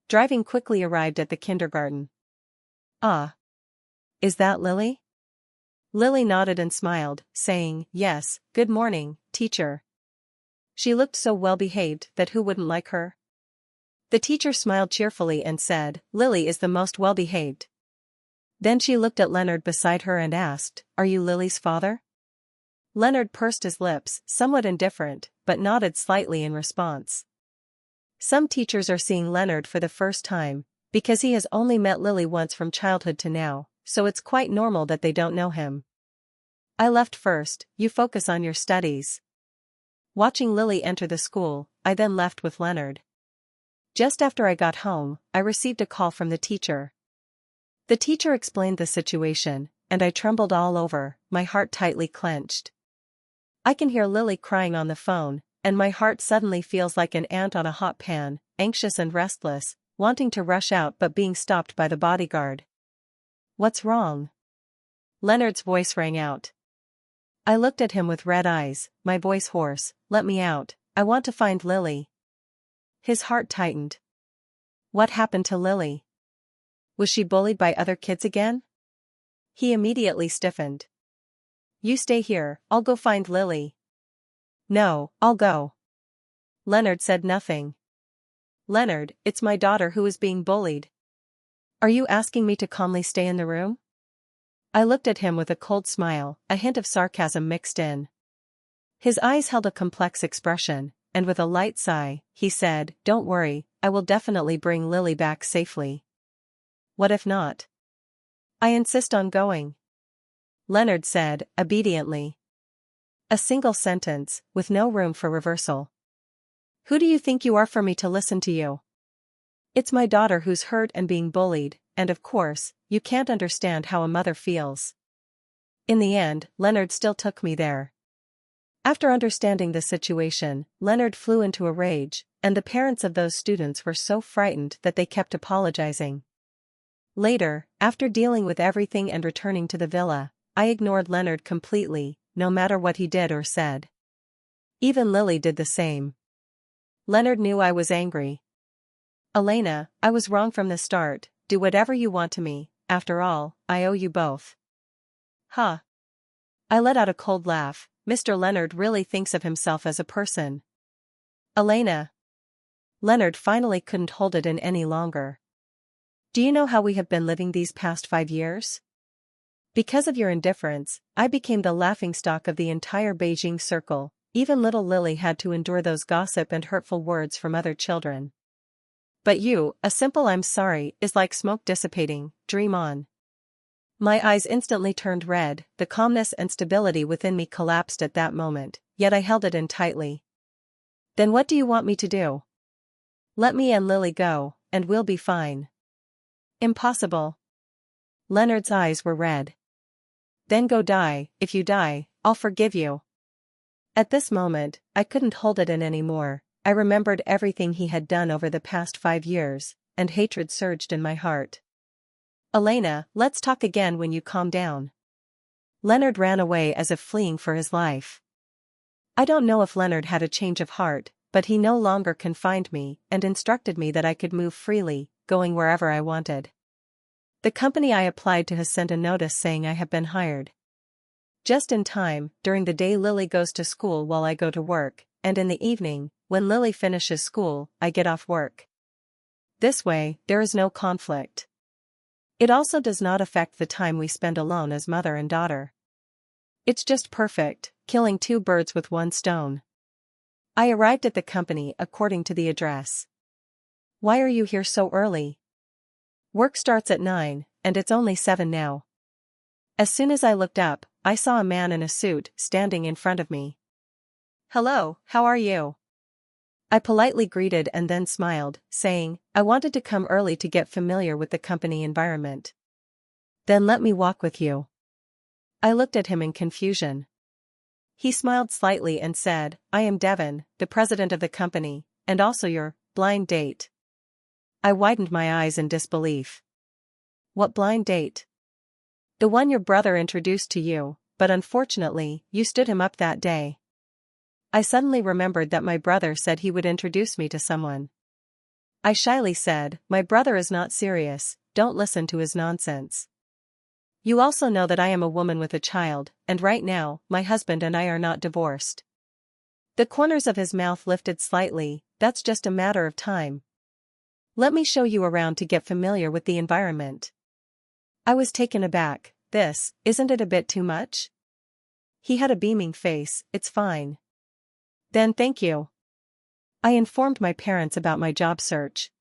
Driving quickly arrived at the kindergarten. "Ah. Is that Lily?" Lily nodded and smiled, saying, "Yes, good morning, teacher." She looked so well-behaved that who wouldn't like her? The teacher smiled cheerfully and said, "Lily is the most well-behaved." Then she looked at Leonard beside her and asked, "Are you Lily's father?" Leonard pursed his lips, somewhat indifferent, but nodded slightly in response. Some teachers are seeing Leonard for the first time, because he has only met Lily once from childhood to now, so it's quite normal that they don't know him. I left first. You focus on your studies. Watching Lily enter the school, I then left with Leonard. Just after I got home, I received a call from the teacher. The teacher explained the situation, and I trembled all over, my heart tightly clenched. I can hear Lily crying on the phone, and my heart suddenly feels like an ant on a hot pan, anxious and restless, wanting to rush out but being stopped by the bodyguard. "What's wrong?" Leonard's voice rang out. I looked at him with red eyes, my voice hoarse. "Let me out, I want to find Lily." His heart tightened. What happened to Lily? Was she bullied by other kids again? He immediately stiffened. "You stay here, I'll go find Lily." "No, I'll go." Leonard said nothing. "Leonard, it's my daughter who is being bullied. Are you asking me to calmly stay in the room?" I looked at him with a cold smile, a hint of sarcasm mixed in. His eyes held a complex expression, and with a light sigh, he said, "Don't worry, I will definitely bring Lily back safely." "What if not?" "I insist on going," Leonard said, obediently. A single sentence, with no room for reversal. "Who do you think you are for me to listen to you? It's my daughter who's hurt and being bullied, and of course, you can't understand how a mother feels." In the end, Leonard still took me there. After understanding the situation, Leonard flew into a rage, and the parents of those students were so frightened that they kept apologizing. Later, after dealing with everything and returning to the villa, I ignored Leonard completely, no matter what he did or said. Even Lily did the same. Leonard knew I was angry. "Elena, I was wrong from the start. Do whatever you want to me, after all, I owe you both." Huh. I let out a cold laugh. Mr. Leonard really thinks of himself as a person. "Elena." Leonard finally couldn't hold it in any longer. "Do you know how we have been living these past 5 years? Because of your indifference, I became the laughingstock of the entire Beijing circle. Even little Lily had to endure those gossip and hurtful words from other children. But you, a simple 'I'm sorry' is like smoke dissipating. Dream on." My eyes instantly turned red, the calmness and stability within me collapsed at that moment, yet I held it in tightly. Then what do you want me to do? Let me and Lily go, and we'll be fine. Impossible. Leonard's eyes were red. Then go die. If you die, I'll forgive you. At this moment, I couldn't hold it in anymore. I remembered everything he had done over the past 5 years, and hatred surged in my heart. Elena, let's talk again when you calm down. Leonard ran away as if fleeing for his life. I don't know if Leonard had a change of heart, but he no longer confined me and instructed me that I could move freely, going wherever I wanted. The company I applied to has sent a notice saying I have been hired. Just in time, during the day Lily goes to school while I go to work, and in the evening, when Lily finishes school, I get off work. This way, there is no conflict. It also does not affect the time we spend alone as mother and daughter. It's just perfect, killing 2 birds with 1 stone. I arrived at the company according to the address. Why are you here so early? Work starts at 9, and it's only 7 now. As soon as I looked up, I saw a man in a suit standing in front of me. Hello, how are you? I politely greeted and then smiled, saying, I wanted to come early to get familiar with the company environment. Then let me walk with you. I looked at him in confusion. He smiled slightly and said, I am Devin, the president of the company, and also your blind date. I widened my eyes in disbelief. What blind date? The one your brother introduced to you, but unfortunately, you stood him up that day. I suddenly remembered that my brother said he would introduce me to someone. I shyly said, my brother is not serious, don't listen to his nonsense. You also know that I am a woman with a child, and right now, my husband and I are not divorced. The corners of his mouth lifted slightly, that's just a matter of time. Let me show you around to get familiar with the environment. I was taken aback. Isn't it a bit too much? He had a beaming face, it's fine. Then thank you. I informed my parents about my job search.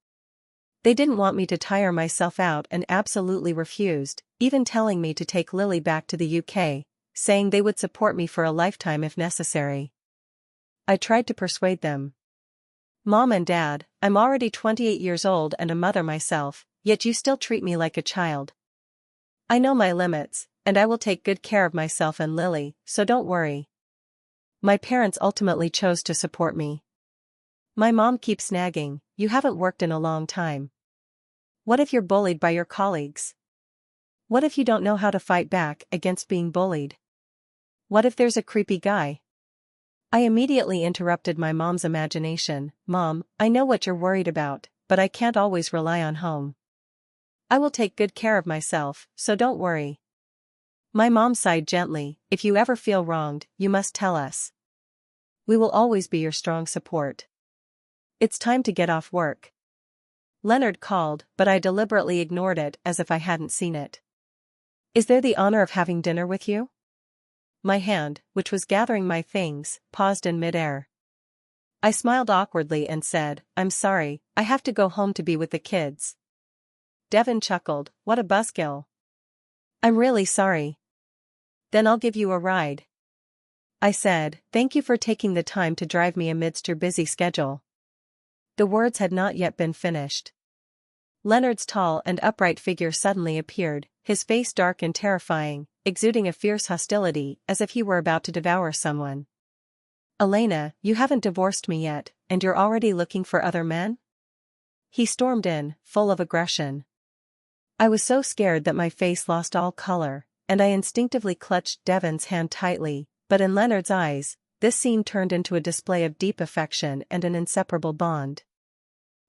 They didn't want me to tire myself out and absolutely refused, even telling me to take Lily back to the UK, saying they would support me for a lifetime if necessary. I tried to persuade them. Mom and Dad, I'm already 28 years old and a mother myself, yet you still treat me like a child. I know my limits, and I will take good care of myself and Lily, so don't worry. My parents ultimately chose to support me. My mom keeps nagging, you haven't worked in a long time. What if you're bullied by your colleagues? What if you don't know how to fight back against being bullied? What if there's a creepy guy? I immediately interrupted my mom's imagination. Mom, I know what you're worried about, but I can't always rely on home. I will take good care of myself, so don't worry. My mom sighed gently, if you ever feel wronged, you must tell us. We will always be your strong support. It's time to get off work. Leonard called, but I deliberately ignored it as if I hadn't seen it. Is there the honor of having dinner with you? My hand, which was gathering my things, paused in midair. I smiled awkwardly and said, I'm sorry, I have to go home to be with the kids. Devin chuckled, what a buzzkill. I'm really sorry. Then I'll give you a ride. I said, thank you for taking the time to drive me amidst your busy schedule. The words had not yet been finished. Leonard's tall and upright figure suddenly appeared, his face dark and terrifying, exuding a fierce hostility as if he were about to devour someone. Elena, you haven't divorced me yet, and you're already looking for other men? He stormed in, full of aggression. I was so scared that my face lost all color, and I instinctively clutched Devin's hand tightly, but in Leonard's eyes, this scene turned into a display of deep affection and an inseparable bond.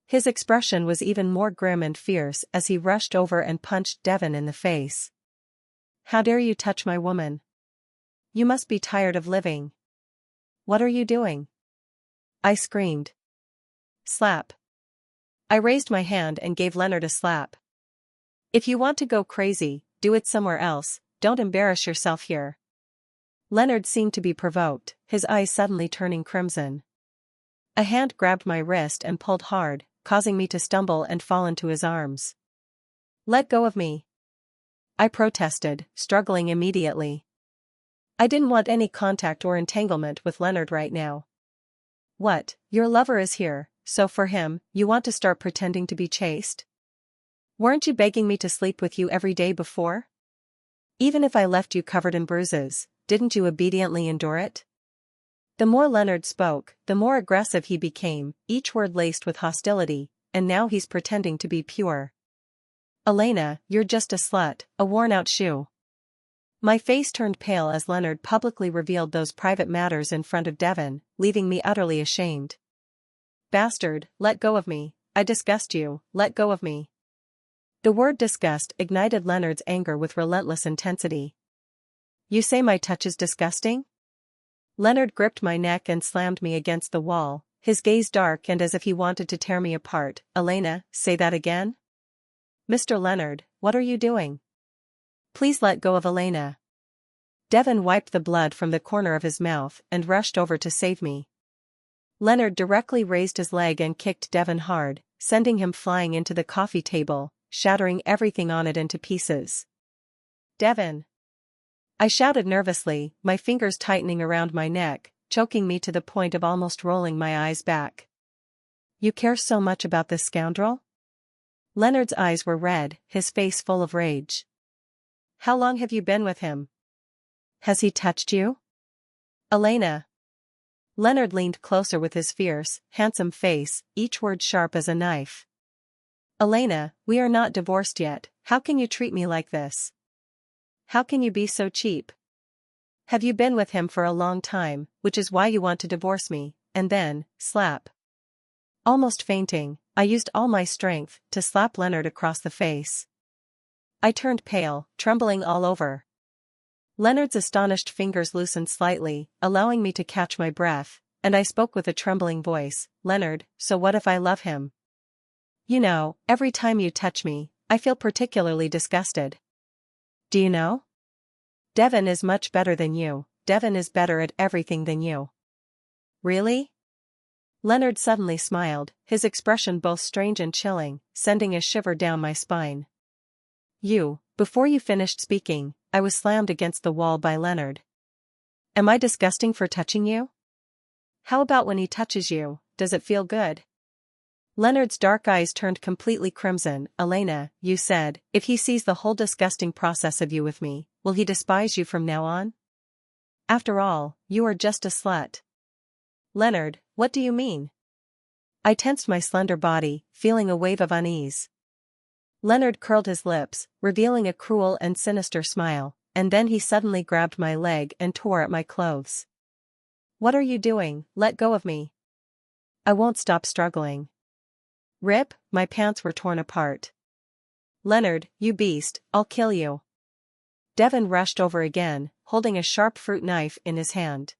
His expression was even more grim and fierce as he rushed over and punched Devin in the face. How dare you touch my woman? You must be tired of living. What are you doing? I screamed. Slap. I raised my hand and gave Leonard a slap. If you want to go crazy, do it somewhere else, don't embarrass yourself here. Leonard seemed to be provoked, his eyes suddenly turning crimson. A hand grabbed my wrist and pulled hard, causing me to stumble and fall into his arms. Let go of me. I protested, struggling immediately. I didn't want any contact or entanglement with Leonard right now. What, your lover is here, so for him, you want to start pretending to be chaste? Weren't you begging me to sleep with you every day before? Even if I left you covered in bruises, didn't you obediently endure it? The more Leonard spoke, the more aggressive he became, each word laced with hostility, and now he's pretending to be pure. Elena, you're just a slut, a worn-out shoe. My face turned pale as Leonard publicly revealed those private matters in front of Devon, leaving me utterly ashamed. Bastard, let go of me, I disgust you, let go of me. The word disgust ignited Leonard's anger with relentless intensity. You say my touch is disgusting? Leonard gripped my neck and slammed me against the wall, his gaze dark and as if he wanted to tear me apart. Elena, say that again? Mr. Leonard, what are you doing? Please let go of Elena. Devon wiped the blood from the corner of his mouth and rushed over to save me. Leonard directly raised his leg and kicked Devon hard, sending him flying into the coffee table, shattering everything on it into pieces. Devon! I shouted nervously, my fingers tightening around my neck, choking me to the point of almost rolling my eyes back. You care so much about this scoundrel? Leonard's eyes were red, his face full of rage. How long have you been with him? Has he touched you? Elena. Leonard leaned closer with his fierce, handsome face, each word sharp as a knife. Elena, we are not divorced yet, how can you treat me like this? How can you be so cheap? Have you been with him for a long time, which is why you want to divorce me, and then, slap? Almost fainting, I used all my strength to slap Leonard across the face. I turned pale, trembling all over. Leonard's astonished fingers loosened slightly, allowing me to catch my breath, and I spoke with a trembling voice, Leonard, so what if I love him? You know, every time you touch me, I feel particularly disgusted. Do you know? Devon is much better than you, Devon is better at everything than you. Really? Leonard suddenly smiled, his expression both strange and chilling, sending a shiver down my spine. Before you finished speaking, I was slammed against the wall by Leonard. Am I disgusting for touching you? How about when he touches you, does it feel good? Leonard's dark eyes turned completely crimson. Elena, you said, if he sees the whole disgusting process of you with me, will he despise you from now on? After all, you are just a slut. Leonard, what do you mean? I tensed my slender body, feeling a wave of unease. Leonard curled his lips, revealing a cruel and sinister smile, and then he suddenly grabbed my leg and tore at my clothes. What are you doing? Let go of me. I won't stop struggling. Rip, my pants were torn apart. Leonard, you beast, I'll kill you. Devon rushed over again, holding a sharp fruit knife in his hand.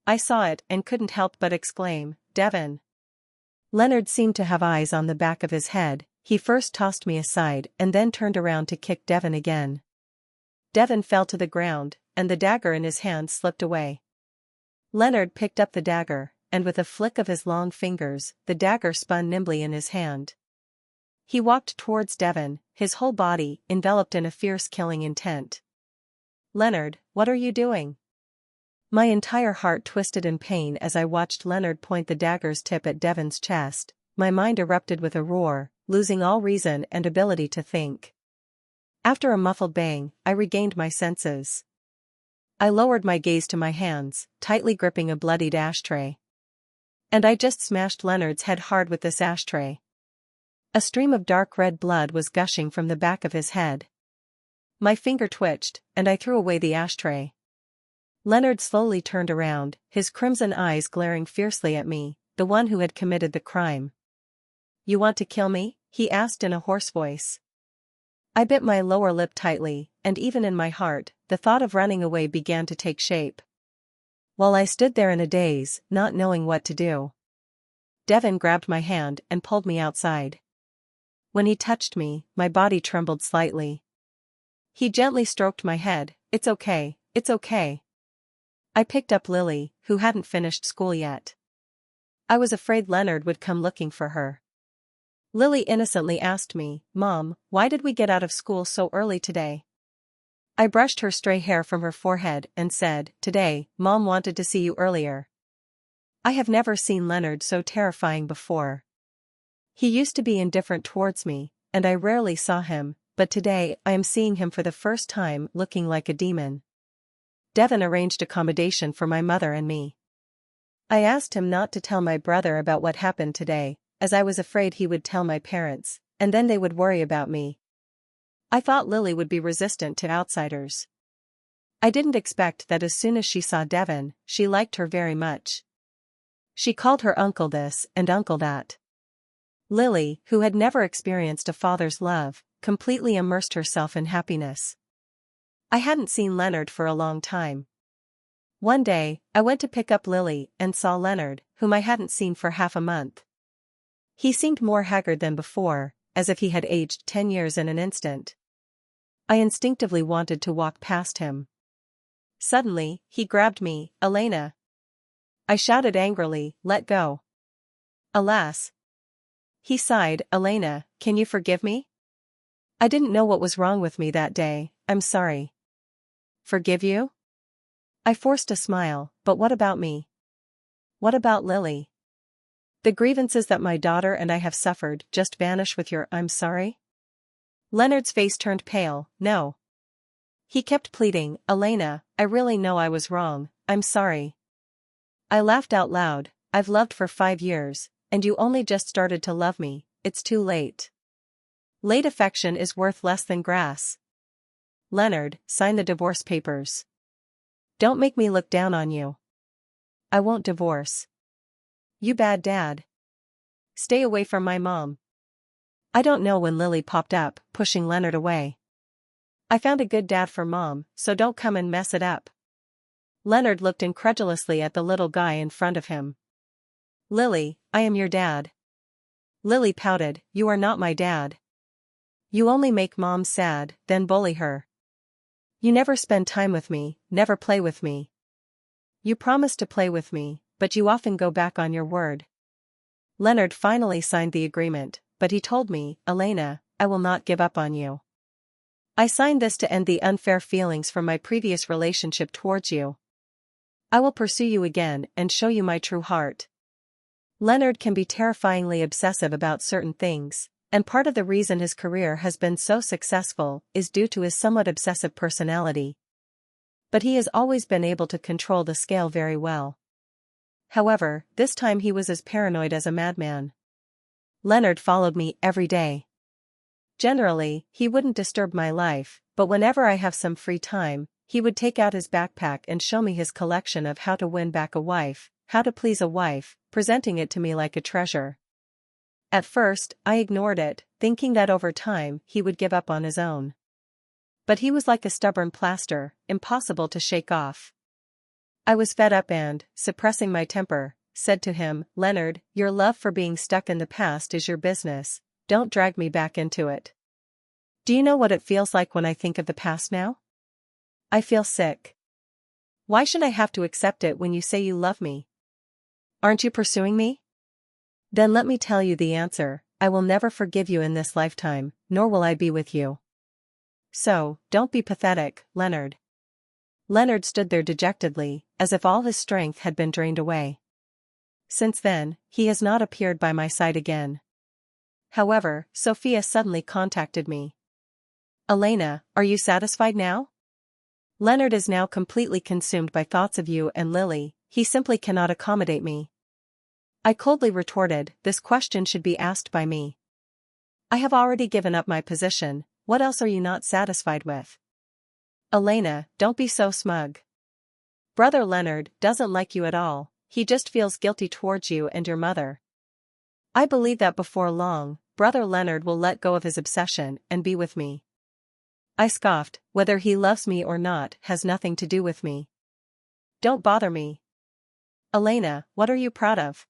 I saw it and couldn't help but exclaim, Devon. Leonard seemed to have eyes on the back of his head, he first tossed me aside and then turned around to kick Devon again. Devon fell to the ground, and the dagger in his hand slipped away. Leonard picked up the dagger, and with a flick of his long fingers, the dagger spun nimbly in his hand. He walked towards Devon, his whole body enveloped in a fierce killing intent. Leonard, what are you doing? My entire heart twisted in pain as I watched Leonard point the dagger's tip at Devon's chest. My mind erupted with a roar, losing all reason and ability to think. After a muffled bang, I regained my senses. I lowered my gaze to my hands, tightly gripping a bloodied ashtray. And I just smashed Leonard's head hard with this ashtray. A stream of dark red blood was gushing from the back of his head. My finger twitched, and I threw away the ashtray. Leonard slowly turned around, his crimson eyes glaring fiercely at me, the one who had committed the crime. You want to kill me? He asked in a hoarse voice. I bit my lower lip tightly, and even in my heart, the thought of running away began to take shape. While I stood there in a daze, not knowing what to do, Devon grabbed my hand and pulled me outside. When he touched me, my body trembled slightly. He gently stroked my head. It's okay, it's okay. I picked up Lily, who hadn't finished school yet. I was afraid Leonard would come looking for her. Lily innocently asked me, "Mom, why did we get out of school so early today?" I brushed her stray hair from her forehead and said, "Today, Mom wanted to see you earlier." I have never seen Leonard so terrifying before. He used to be indifferent towards me, and I rarely saw him, but today I am seeing him for the first time looking like a demon. Devon arranged accommodation for my mother and me. I asked him not to tell my brother about what happened today, as I was afraid he would tell my parents, and then they would worry about me. I thought Lily would be resistant to outsiders. I didn't expect that as soon as she saw Devon, she liked her very much. She called her uncle this and uncle that. Lily, who had never experienced a father's love, completely immersed herself in happiness. I hadn't seen Leonard for a long time. One day, I went to pick up Lily and saw Leonard, whom I hadn't seen for half a month. He seemed more haggard than before, as if he had aged 10 years in an instant. I instinctively wanted to walk past him. Suddenly, he grabbed me, "Elena!" I shouted angrily, "Let go." "Alas!" He sighed, "Elena, can you forgive me? I didn't know what was wrong with me that day, I'm sorry." "Forgive you?" I forced a smile, "But what about me? What about Lily? The grievances that my daughter and I have suffered just vanish with your 'I'm sorry'?" Leonard's face turned pale, "No." He kept pleading, "Elena, I really know I was wrong, I'm sorry." I laughed out loud, "I've loved for 5 years, and you only just started to love me, it's too late. Late affection is worth less than grass. Leonard, sign the divorce papers. Don't make me look down on you. I won't divorce. You bad dad. Stay away from my mom." I don't know when Lily popped up, pushing Leonard away. "I found a good dad for Mom, so don't come and mess it up." Leonard looked incredulously at the little guy in front of him. "Lily, I am your dad." Lily pouted, "You are not my dad. You only make Mom sad, then bully her. You never spend time with me, never play with me. You promise to play with me, but you often go back on your word." Leonard finally signed the agreement, but he told me, "Elena, I will not give up on you. I signed this to end the unfair feelings from my previous relationship towards you. I will pursue you again and show you my true heart." Leonard can be terrifyingly obsessive about certain things, and part of the reason his career has been so successful is due to his somewhat obsessive personality. But he has always been able to control the scale very well. However, this time he was as paranoid as a madman. Leonard followed me every day. Generally, he wouldn't disturb my life, but whenever I have some free time, he would take out his backpack and show me his collection of how to win back a wife, how to please a wife, presenting it to me like a treasure. At first, I ignored it, thinking that over time he would give up on his own. But he was like a stubborn plaster, impossible to shake off. I was fed up and, suppressing my temper, said to him, "Leonard, your love for being stuck in the past is your business. Don't drag me back into it. Do you know what it feels like when I think of the past now? I feel sick. Why should I have to accept it when you say you love me? Aren't you pursuing me? Then let me tell you the answer, I will never forgive you in this lifetime, nor will I be with you. So, don't be pathetic, Leonard." Leonard stood there dejectedly, as if all his strength had been drained away. Since then, he has not appeared by my side again. However, Sophia suddenly contacted me. "Elena, are you satisfied now? Leonard is now completely consumed by thoughts of you and Lily, he simply cannot accommodate me." I coldly retorted, "This question should be asked by me. I have already given up my position, what else are you not satisfied with?" "Elena, don't be so smug. Brother Leonard doesn't like you at all, he just feels guilty towards you and your mother. I believe that before long, Brother Leonard will let go of his obsession and be with me." I scoffed, "Whether he loves me or not has nothing to do with me. Don't bother me." "Elena, what are you proud of?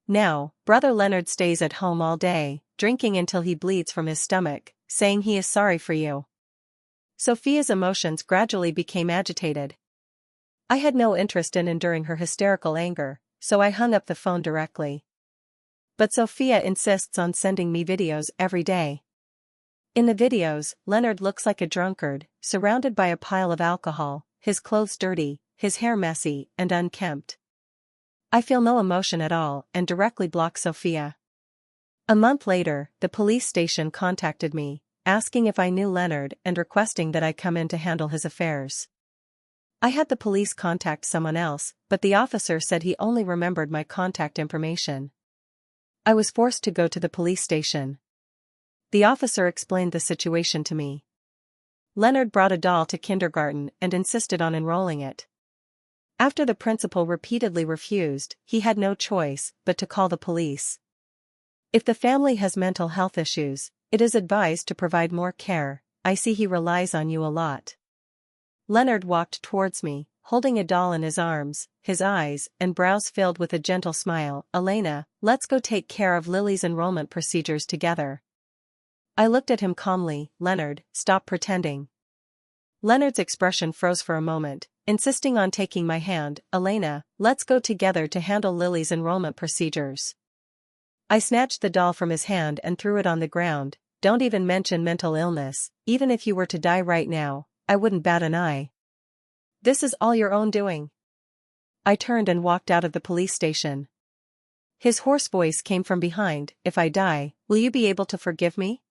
Now, Brother Leonard stays at home all day, drinking until he bleeds from his stomach, saying he is sorry for you." Sophia's emotions gradually became agitated. I had no interest in enduring her hysterical anger, so I hung up the phone directly. But Sophia insists on sending me videos every day. In the videos, Leonard looks like a drunkard, surrounded by a pile of alcohol, his clothes dirty, his hair messy and unkempt. I feel no emotion at all and directly block Sophia. A month later, the police station contacted me, asking if I knew Leonard and requesting that I come in to handle his affairs. I had the police contact someone else, but the officer said he only remembered my contact information. I was forced to go to the police station. The officer explained the situation to me. Leonard brought a doll to kindergarten and insisted on enrolling it. After the principal repeatedly refused, he had no choice but to call the police. If the family has mental health issues, it is advised to provide more care. I see he relies on you a lot. Leonard walked towards me, holding a doll in his arms, his eyes and brows filled with a gentle smile. Elena, let's go take care of Lily's enrollment procedures together. I looked at him calmly. Leonard, stop pretending. Leonard's expression froze for a moment, insisting on taking my hand. Elena, let's go together to handle Lily's enrollment procedures. I snatched the doll from his hand and threw it on the ground. Don't even mention mental illness. Even if you were to die right now, I wouldn't bat an eye. This is all your own doing. I turned and walked out of the police station. His hoarse voice came from behind. If I die, will you be able to forgive me?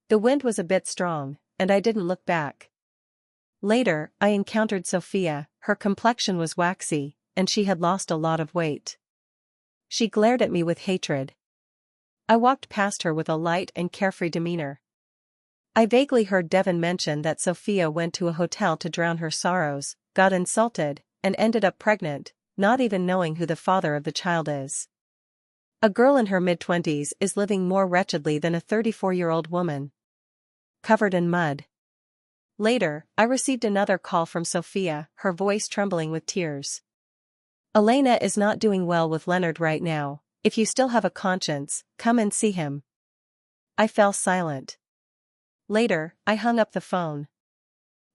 The wind was a bit strong, and I didn't look back. Later, I encountered Sophia. Her complexion was waxy, and she had lost a lot of weight. She glared at me with hatred. I walked past her with a light and carefree demeanor. I vaguely heard Devon mention that Sophia went to a hotel to drown her sorrows, got insulted, and ended up pregnant, not even knowing who the father of the child is. A girl in her mid-20s is living more wretchedly than a 34-year-old woman. Covered in mud. Later, I received another call from Sophia, her voice trembling with tears. Elena is not doing well with Leonard right now. If you still have a conscience, come and see him. I fell silent. Later, I hung up the phone.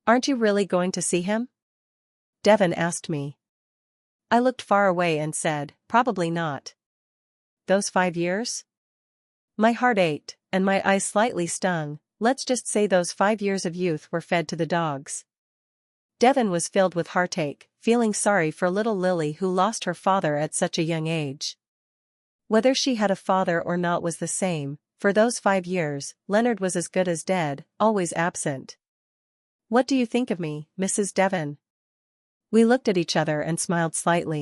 Aren't you really going to see him? Devon asked me. I looked far away and said, probably not. Those 5 years? My heart ached, and my eyes slightly stung. Let's just say those 5 years of youth were fed to the dogs. Devon was filled with heartache, feeling sorry for little Lily who lost her father at such a young age. Whether she had a father or not was the same. For those 5 years, Leonard was as good as dead, always absent. What do you think of me, Mrs. Devon? We looked at each other and smiled slightly.